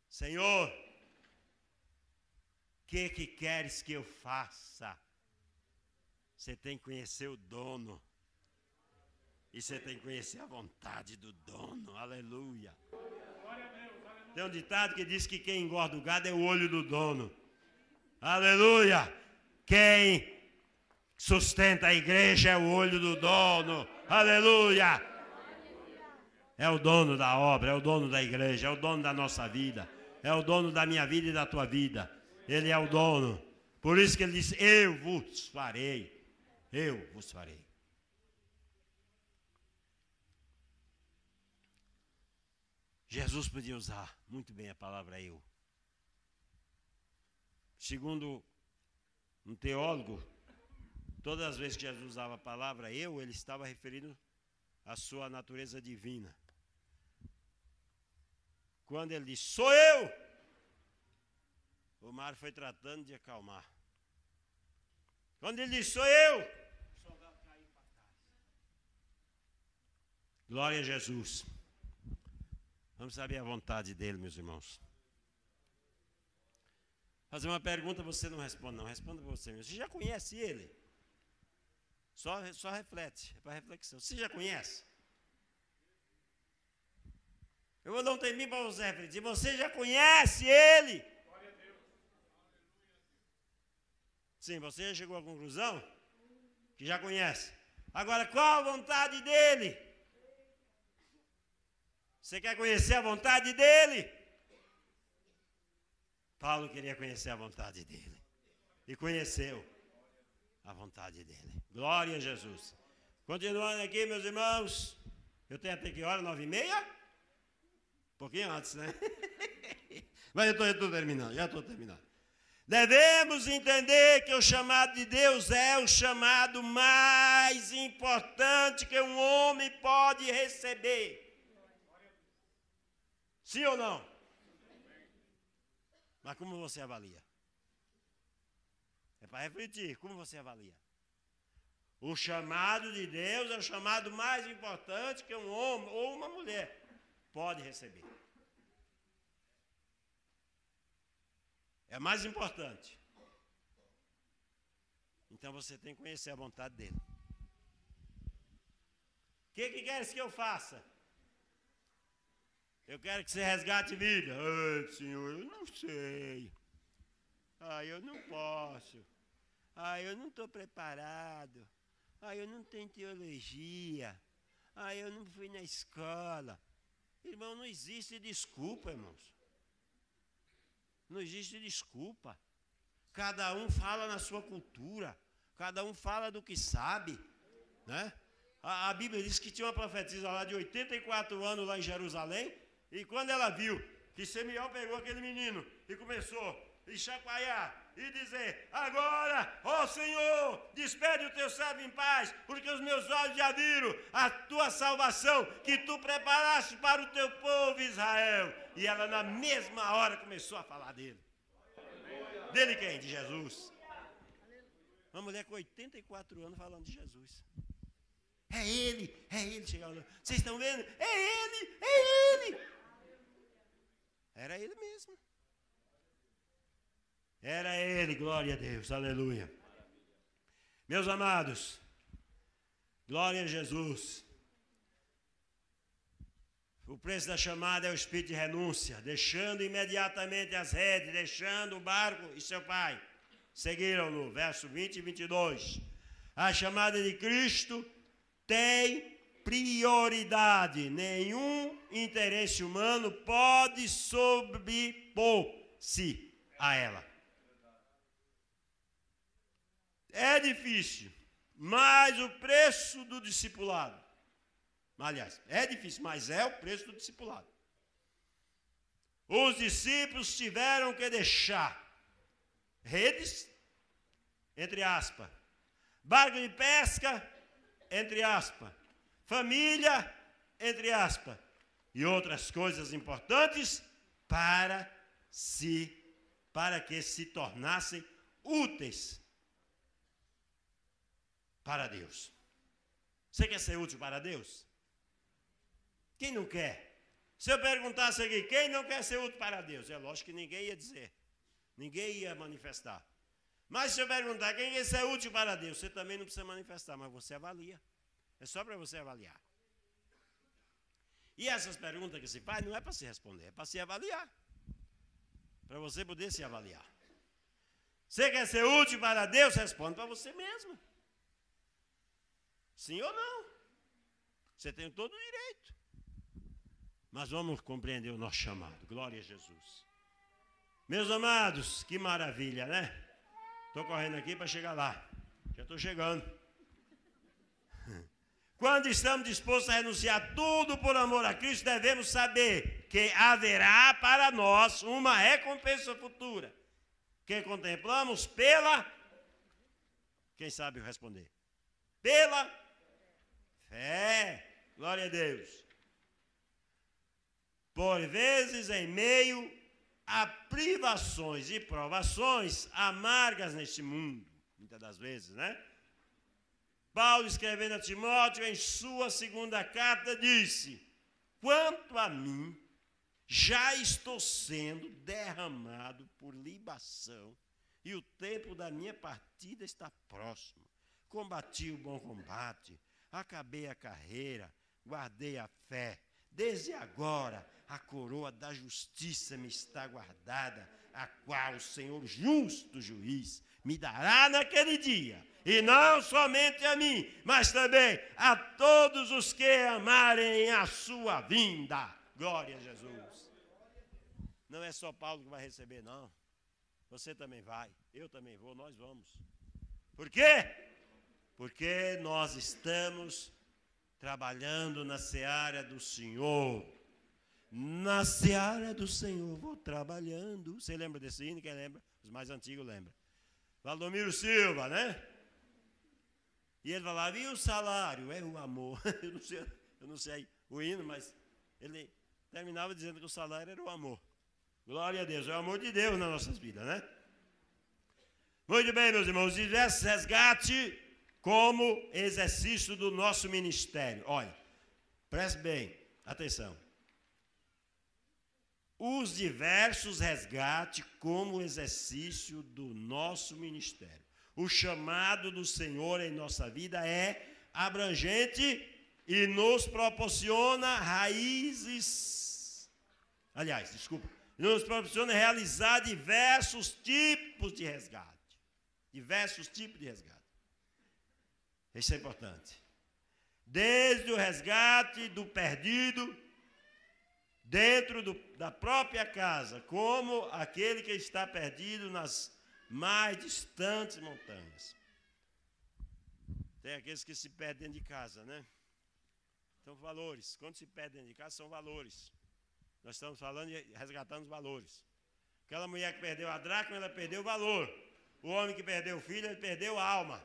Senhor, o que queres que eu faça? Você tem que conhecer o dono. E você tem que conhecer a vontade do dono. Aleluia. Tem um ditado que diz que quem engorda o gado é o olho do dono. Aleluia. Quem sustenta a igreja é o olho do dono. Aleluia. É o dono da obra, é o dono da igreja, é o dono da nossa vida. É o dono da minha vida e da tua vida. Ele é o dono. Por isso que ele disse, eu vos farei. Eu vos farei. Jesus podia usar muito bem a palavra eu. Segundo um teólogo, todas as vezes que Jesus usava a palavra eu, ele estava referindo à sua natureza divina. Quando ele disse, sou eu, o mar foi tratando de acalmar. Quando ele disse, sou eu, o soldado caiu para trás. Glória a Jesus. Vamos saber a vontade dele, meus irmãos. Fazer uma pergunta, você não responde, não. Responda você mesmo. Você já conhece ele? Só reflete, é para reflexão. Você já conhece? Eu vou dar um tempinho para você refletir. Você já conhece ele? Sim, você já chegou à conclusão que já conhece. Agora, qual a vontade dele? Você quer conhecer a vontade dele? Paulo queria conhecer a vontade dele. E conheceu a vontade dele. Glória a Jesus. Continuando aqui, meus irmãos. Eu tenho até que hora? 9h30? Um pouquinho antes, né? Mas eu estou terminando, já estou terminando. Devemos entender que o chamado de Deus é o chamado mais importante que um homem pode receber. Sim ou não? Mas como você avalia? É para refletir, como você avalia? O chamado de Deus é o chamado mais importante que um homem ou uma mulher pode receber. É mais importante. Então você tem que conhecer a vontade dele. O que queres que eu faça? Eu quero que você resgate vida. Ai, Senhor, eu não sei. Eu não posso. Eu não estou preparado. Eu não tenho teologia. Eu não fui na escola. Irmão, não existe desculpa, irmãos. Não existe desculpa. Cada um fala na sua cultura. Cada um fala do que sabe, né? A Bíblia diz que tinha uma profetisa lá de 84 anos lá em Jerusalém, e quando ela viu que Simeão pegou aquele menino e começou a chacoalhar e dizer: agora, ó Senhor, despede o teu servo em paz, porque os meus olhos já viram a tua salvação que tu preparaste para o teu povo Israel. E ela na mesma hora começou a falar dele. Dele quem? De Jesus. Uma mulher com 84 anos falando de Jesus. É ele. Chegando. Vocês estão vendo? É ele. Era ele mesmo. Era ele, glória a Deus, aleluia. Meus amados, glória a Jesus. O preço da chamada é o espírito de renúncia, deixando imediatamente as redes, deixando o barco e seu pai. Seguiram-no, verso 20 e 22. A chamada de Cristo tem prioridade. Nenhum interesse humano pode sobrepor-se a ela. É difícil, mas o preço do discipulado. Aliás, é difícil, mas é o preço do discipulado. Os discípulos tiveram que deixar redes, entre aspas, barco de pesca, entre aspas, família, entre aspas, e outras coisas importantes para que se tornassem úteis para Deus. Você quer ser útil para Deus? Quem não quer? Se eu perguntasse aqui, quem não quer ser útil para Deus? É lógico que ninguém ia dizer, ninguém ia manifestar. Mas se eu perguntar quem quer ser útil para Deus, você também não precisa manifestar, mas você avalia. É só para você avaliar. E essas perguntas que se faz não é para se responder, é para se avaliar. Para você poder se avaliar. Você quer ser útil para Deus? Responde para você mesmo. Sim ou não? Você tem todo o direito. Mas vamos compreender o nosso chamado. Glória a Jesus. Meus amados, que maravilha, né? Estou correndo aqui para chegar lá. Já estou chegando. Quando estamos dispostos a renunciar tudo por amor a Cristo, devemos saber que haverá para nós uma recompensa futura, que contemplamos pela... Quem sabe responder? Pela fé. Glória a Deus. Por vezes, em meio a privações e provações amargas neste mundo, muitas das vezes, né? Paulo, escrevendo a Timóteo, em sua segunda carta, disse: quanto a mim, já estou sendo derramado por libação, e o tempo da minha partida está próximo. Combati o bom combate, acabei a carreira, guardei a fé. Desde agora, a coroa da justiça me está guardada, a qual o Senhor justo juiz me dará naquele dia, e não somente a mim, mas também a todos os que amarem a sua vinda. Glória a Jesus. Não é só Paulo que vai receber, não. Você também vai, eu também vou, nós vamos. Por quê? Porque nós estamos trabalhando na seara do Senhor. Na seara do Senhor vou trabalhando. Você lembra desse hino? Quem lembra? Os mais antigos lembram. Valdomiro Silva, né? E ele falava, e o salário? É o amor. Eu não sei o hino, mas ele terminava dizendo que o salário era o amor. Glória a Deus, é o amor de Deus nas nossas vidas, né? Muito bem, meus irmãos, diversos resgate como exercício do nosso ministério. Olha, preste bem, atenção. Os diversos resgates como exercício do nosso ministério. O chamado do Senhor em nossa vida é abrangente e nos proporciona nos proporciona realizar diversos tipos de resgate. Diversos tipos de resgate. Isso é importante. Desde o resgate do perdido, dentro da própria casa, como aquele que está perdido nas mais distantes montanhas. Tem aqueles que se perdem dentro de casa, né? São valores. Quando se perde dentro de casa, são valores. Nós estamos falando e resgatando os valores. Aquela mulher que perdeu a dracma, ela perdeu o valor. O homem que perdeu o filho, ele perdeu a alma.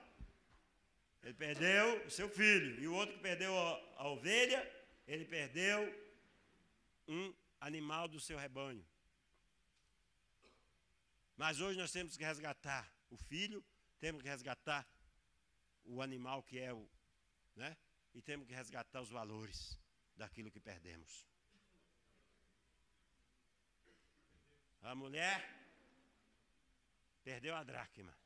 Ele perdeu o seu filho. E o outro que perdeu a ovelha, ele perdeu um animal do seu rebanho. Mas hoje nós temos que resgatar o filho, temos que resgatar o animal que é o, né? E temos que resgatar os valores daquilo que perdemos. A mulher perdeu a dracma.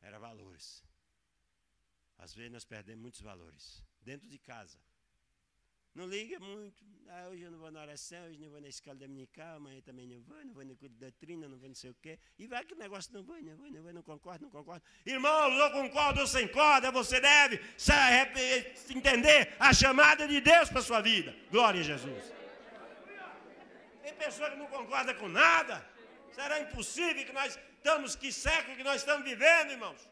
Era valores. Às vezes nós perdemos muitos valores dentro de casa. Não liga muito. Hoje eu não vou na oração, hoje não vou na escola dominical, amanhã também não vou no culto de doutrina, não vou não sei o quê. E vai que o negócio não concordo. Irmãos, eu concordo ou sem corda, você deve entender a chamada de Deus para a sua vida. Glória a Jesus. Tem pessoa que não concorda com nada. Será impossível que século que nós estamos vivendo, irmãos?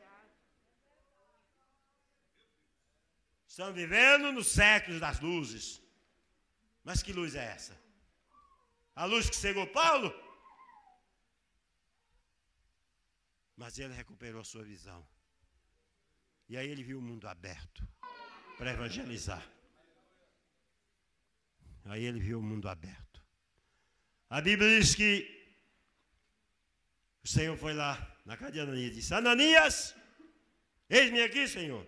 Estamos vivendo nos séculos das luzes. Mas que luz é essa? A luz que cegou Paulo? Mas ele recuperou a sua visão. E aí ele viu o mundo aberto para evangelizar. Aí ele viu o mundo aberto. A Bíblia diz que o Senhor foi lá na casa de Ananias e disse: Ananias, eis-me aqui, Senhor.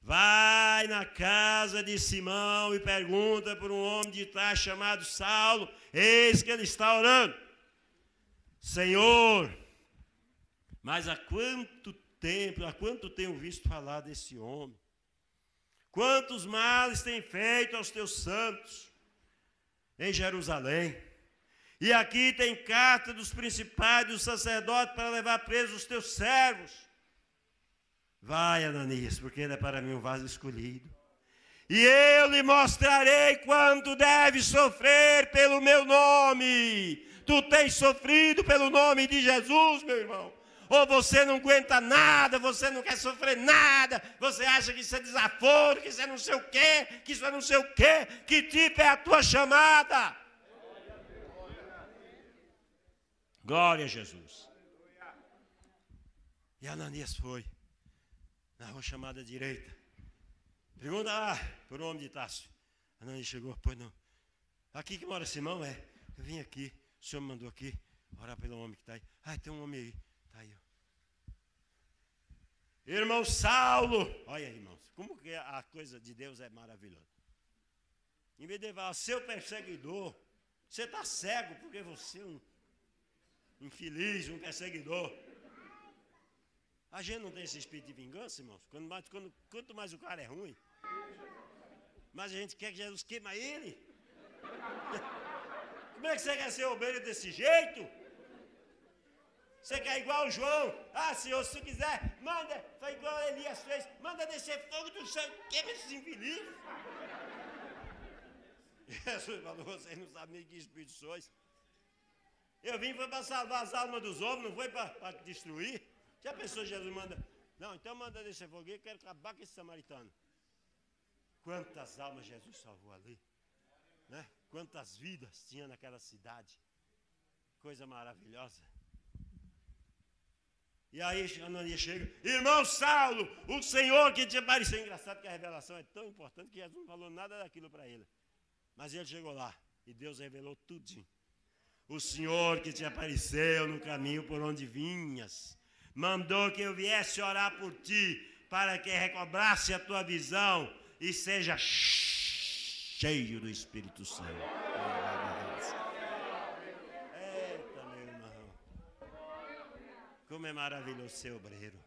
Vai na casa de Simão e pergunta por um homem de Tarso chamado Saulo. Eis que ele está orando. Senhor, mas há quanto tenho visto falar desse homem? Quantos males tem feito aos teus santos em Jerusalém? E aqui tem carta dos principais dos sacerdotes para levar presos os teus servos. Vai, Ananias, porque ele é para mim um vaso escolhido. E eu lhe mostrarei quanto deve sofrer pelo meu nome. Tu tens sofrido pelo nome de Jesus, meu irmão. Ou você não aguenta nada, você não quer sofrer nada, você acha que isso é desaforo, que isso é não sei o quê, que isso é não sei o quê. Que tipo é a tua chamada? Glória a Jesus. E Ananias foi na rua chamada direita. Pergunta lá por um homem de Tarso. Ananias chegou, pois não. Aqui que mora Simão, é? Eu vim aqui, o senhor me mandou aqui orar pelo homem que está aí. Ah, tem um homem aí. Está aí, ó. Irmão Saulo. Olha, irmãos, como que a coisa de Deus é maravilhosa. Em vez de falar, seu perseguidor, você está cego porque você é um infeliz, um perseguidor. A gente não tem esse espírito de vingança, irmãos? Quanto mais o cara é ruim, mais a gente quer que Jesus queima ele. Como é que você quer ser ovelha desse jeito? Você quer igual o João? Ah, Senhor, se quiser, manda, faz igual Elias fez, manda descer fogo do céu, queima esses infelizes. Jesus falou, vocês não sabem nem que espírito sois. Eu vim para salvar as almas dos homens, não foi para destruir. Já pensou, Jesus manda? Não, então manda descer fogo, eu quero acabar com esse samaritano. Quantas almas Jesus salvou ali, né? Quantas vidas tinha naquela cidade. Coisa maravilhosa. E aí Ananias chega, irmão Saulo, o Senhor que te apareceu. Engraçado que a revelação é tão importante que Jesus não falou nada daquilo para ele. Mas ele chegou lá e Deus revelou tudinho. O Senhor que te apareceu no caminho por onde vinhas, mandou que eu viesse orar por ti, para que recobrasse a tua visão e seja cheio do Espírito Santo. Eita, meu irmão. Como é maravilhoso ser obreiro.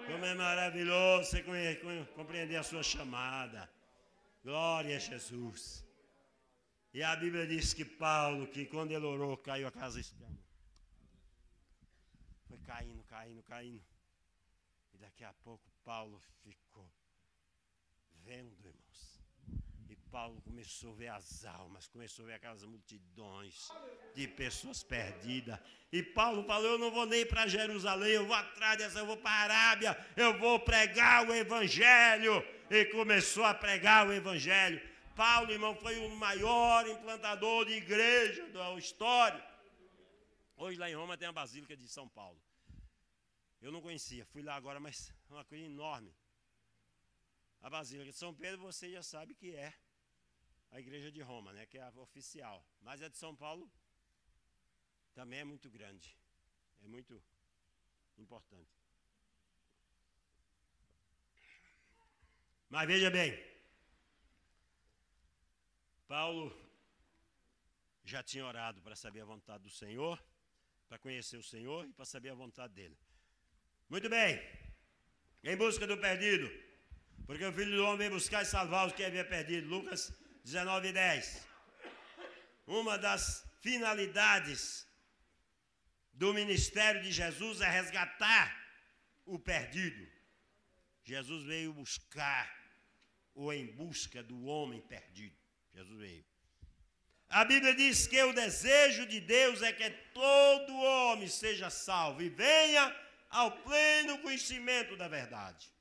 Como é maravilhoso você compreender a sua chamada. Glória a Jesus. E a Bíblia diz que Paulo, que quando ele orou, caiu a casa escama. Foi caindo. E daqui a pouco Paulo ficou vendo, irmãos. E Paulo começou a ver as almas, começou a ver aquelas multidões de pessoas perdidas. E Paulo falou, eu não vou nem para Jerusalém, eu vou atrás dessa, eu vou para a Arábia, eu vou pregar o Evangelho. E começou a pregar o Evangelho. Paulo, irmão, foi o maior implantador de igreja da história. Hoje lá em Roma tem a Basílica de São Paulo. Eu não conhecia, fui lá agora, mas é uma coisa enorme. A Basílica de São Pedro, você já sabe que é a igreja de Roma, né? Que é a oficial. Mas a de São Paulo também é muito grande. É muito importante. Mas veja bem, Paulo já tinha orado para saber a vontade do Senhor, para conhecer o Senhor e para saber a vontade dele. Muito bem, em busca do perdido, porque o Filho do Homem vem buscar e salvar os que havia perdido. Lucas 19:10. Uma das finalidades do ministério de Jesus é resgatar o perdido. Jesus veio buscar ou em busca do homem perdido. Jesus veio. A Bíblia diz que o desejo de Deus é que todo homem seja salvo e venha ao pleno conhecimento da verdade.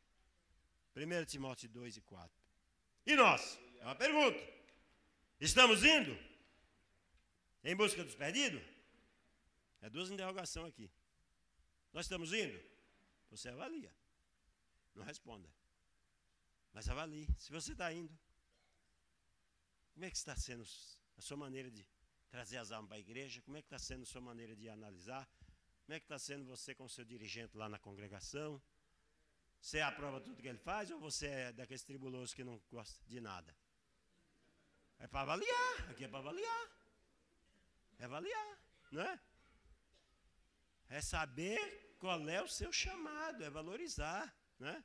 1 Timóteo 2:4. E nós? É uma pergunta. Estamos indo em busca dos perdidos? É duas interrogações aqui. Nós estamos indo? Você avalia. Não responda. Mas avalie. Se você está indo, como é que está sendo a sua maneira de trazer as almas para a igreja? Como é que está sendo a sua maneira de analisar? Como é que está sendo você com o seu dirigente lá na congregação? Você aprova tudo que ele faz ou você é daqueles tribulosos que não gosta de nada? É para avaliar. Aqui é para avaliar. É avaliar, não é? É saber qual é o seu chamado, é valorizar, né?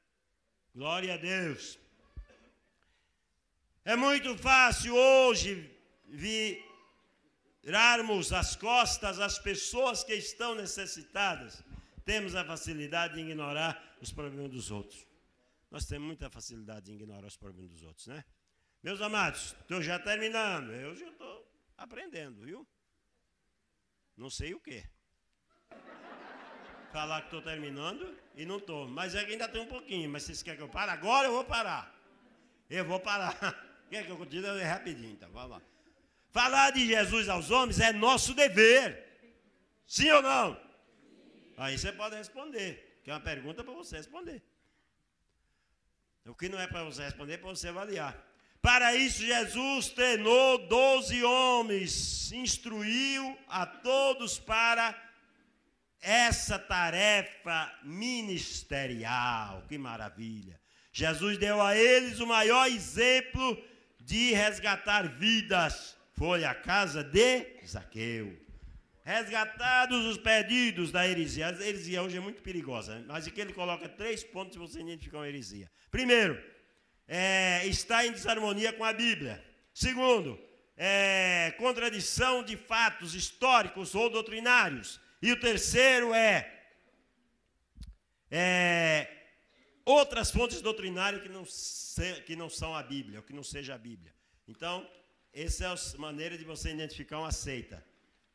Glória a Deus. É muito fácil hoje virarmos as costas às pessoas que estão necessitadas. Temos a facilidade de ignorar os problemas dos outros. Nós temos muita facilidade de ignorar os problemas dos outros, né? Meus amados, estou já terminando. Eu já estou aprendendo, viu? Não sei o quê. Falar que estou terminando e não estou. Mas é que ainda tem um pouquinho. Mas vocês querem que eu pare? Agora eu vou parar. Eu vou parar. Quer que eu continue? É rapidinho, então. Vamos lá. Falar de Jesus aos homens é nosso dever. Sim ou não? Aí você pode responder. Que é uma pergunta para você responder. O que não é para você responder é para você avaliar. Para isso, Jesus treinou 12 homens. Instruiu a todos para essa tarefa ministerial. Que maravilha. Jesus deu a eles o maior exemplo de resgatar vidas. Foi a casa de Zaqueu. Resgatados os perdidos da heresia. A heresia hoje é muito perigosa, mas aqui ele coloca 3 pontos para você identificar uma heresia. Primeiro, está em desarmonia com a Bíblia. Segundo, contradição de fatos históricos ou doutrinários. E o terceiro outras fontes doutrinárias que não são a Bíblia, ou que não seja a Bíblia. Então, essa é a maneira de você identificar uma seita.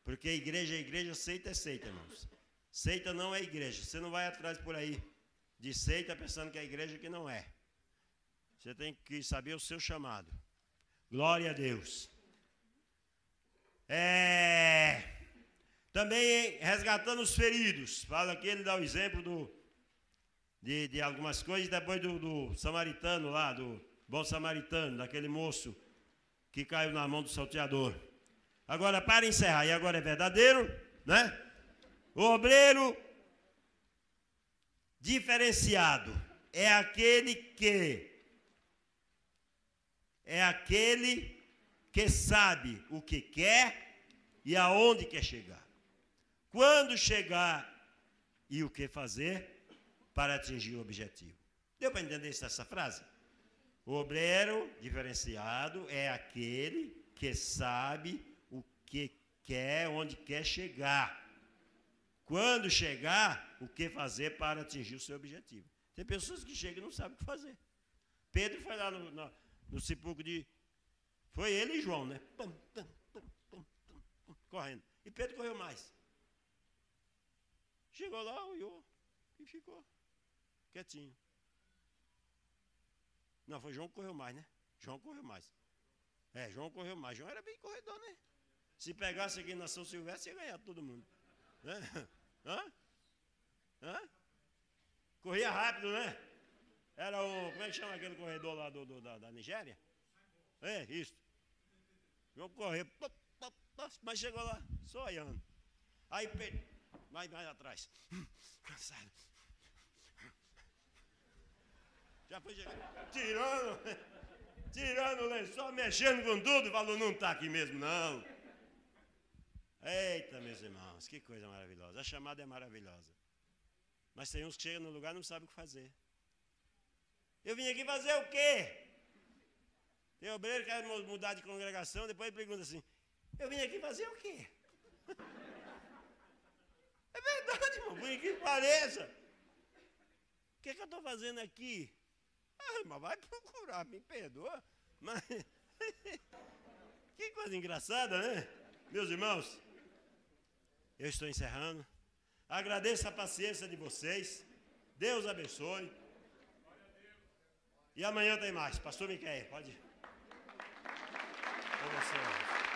Porque igreja é igreja, seita é seita, irmãos. Seita não é igreja. Você não vai atrás por aí de seita pensando que é igreja que não é. Você tem que saber o seu chamado. Glória a Deus. Também resgatando os feridos. Fala aqui, ele dá o exemplo de algumas coisas, depois do samaritano lá, do bom samaritano, daquele moço que caiu na mão do salteador. Agora, para encerrar, e agora é verdadeiro, né? O obreiro diferenciado é aquele que sabe o que quer e aonde quer chegar. Quando chegar e o que fazer para atingir o objetivo. Deu para entender essa frase? O obreiro diferenciado é aquele que sabe o que quer, onde quer chegar. Quando chegar, o que fazer para atingir o seu objetivo. Tem pessoas que chegam e não sabem o que fazer. Pedro foi lá no sepulcro de... Foi ele e João, né? Pum, pum, pum, pum, pum, pum, correndo. E Pedro correu mais. Chegou lá, olhou e ficou quietinho. Não, foi João que correu mais, né? João correu mais. João correu mais. João era bem corredor, né? Se pegasse aqui na São Silvestre, ia ganhar todo mundo. Né? Hã? Corria rápido, né? Era o... Como é que chama aquele corredor lá da Nigéria? Isso. João correu. Mas chegou lá, só olhando. Aí Pedro, mais atrás. Cansado. Já foi chegando. Tirando o lençol, mexendo com tudo. Falou, não está aqui mesmo, não. Eita, meus irmãos, que coisa maravilhosa. A chamada é maravilhosa. Mas tem uns que chegam no lugar e não sabem o que fazer. Eu vim aqui fazer o quê? Tem obreiro que quer mudar de congregação, depois ele pergunta assim, eu vim aqui fazer o quê? É verdade, irmão, por que pareça. O que eu estou fazendo aqui? Irmão, vai procurar, me perdoa. Mas que coisa engraçada, né? Meus irmãos, eu estou encerrando. Agradeço a paciência de vocês. Deus abençoe. E amanhã tem mais. Pastor Miquel, pode ir. Com você.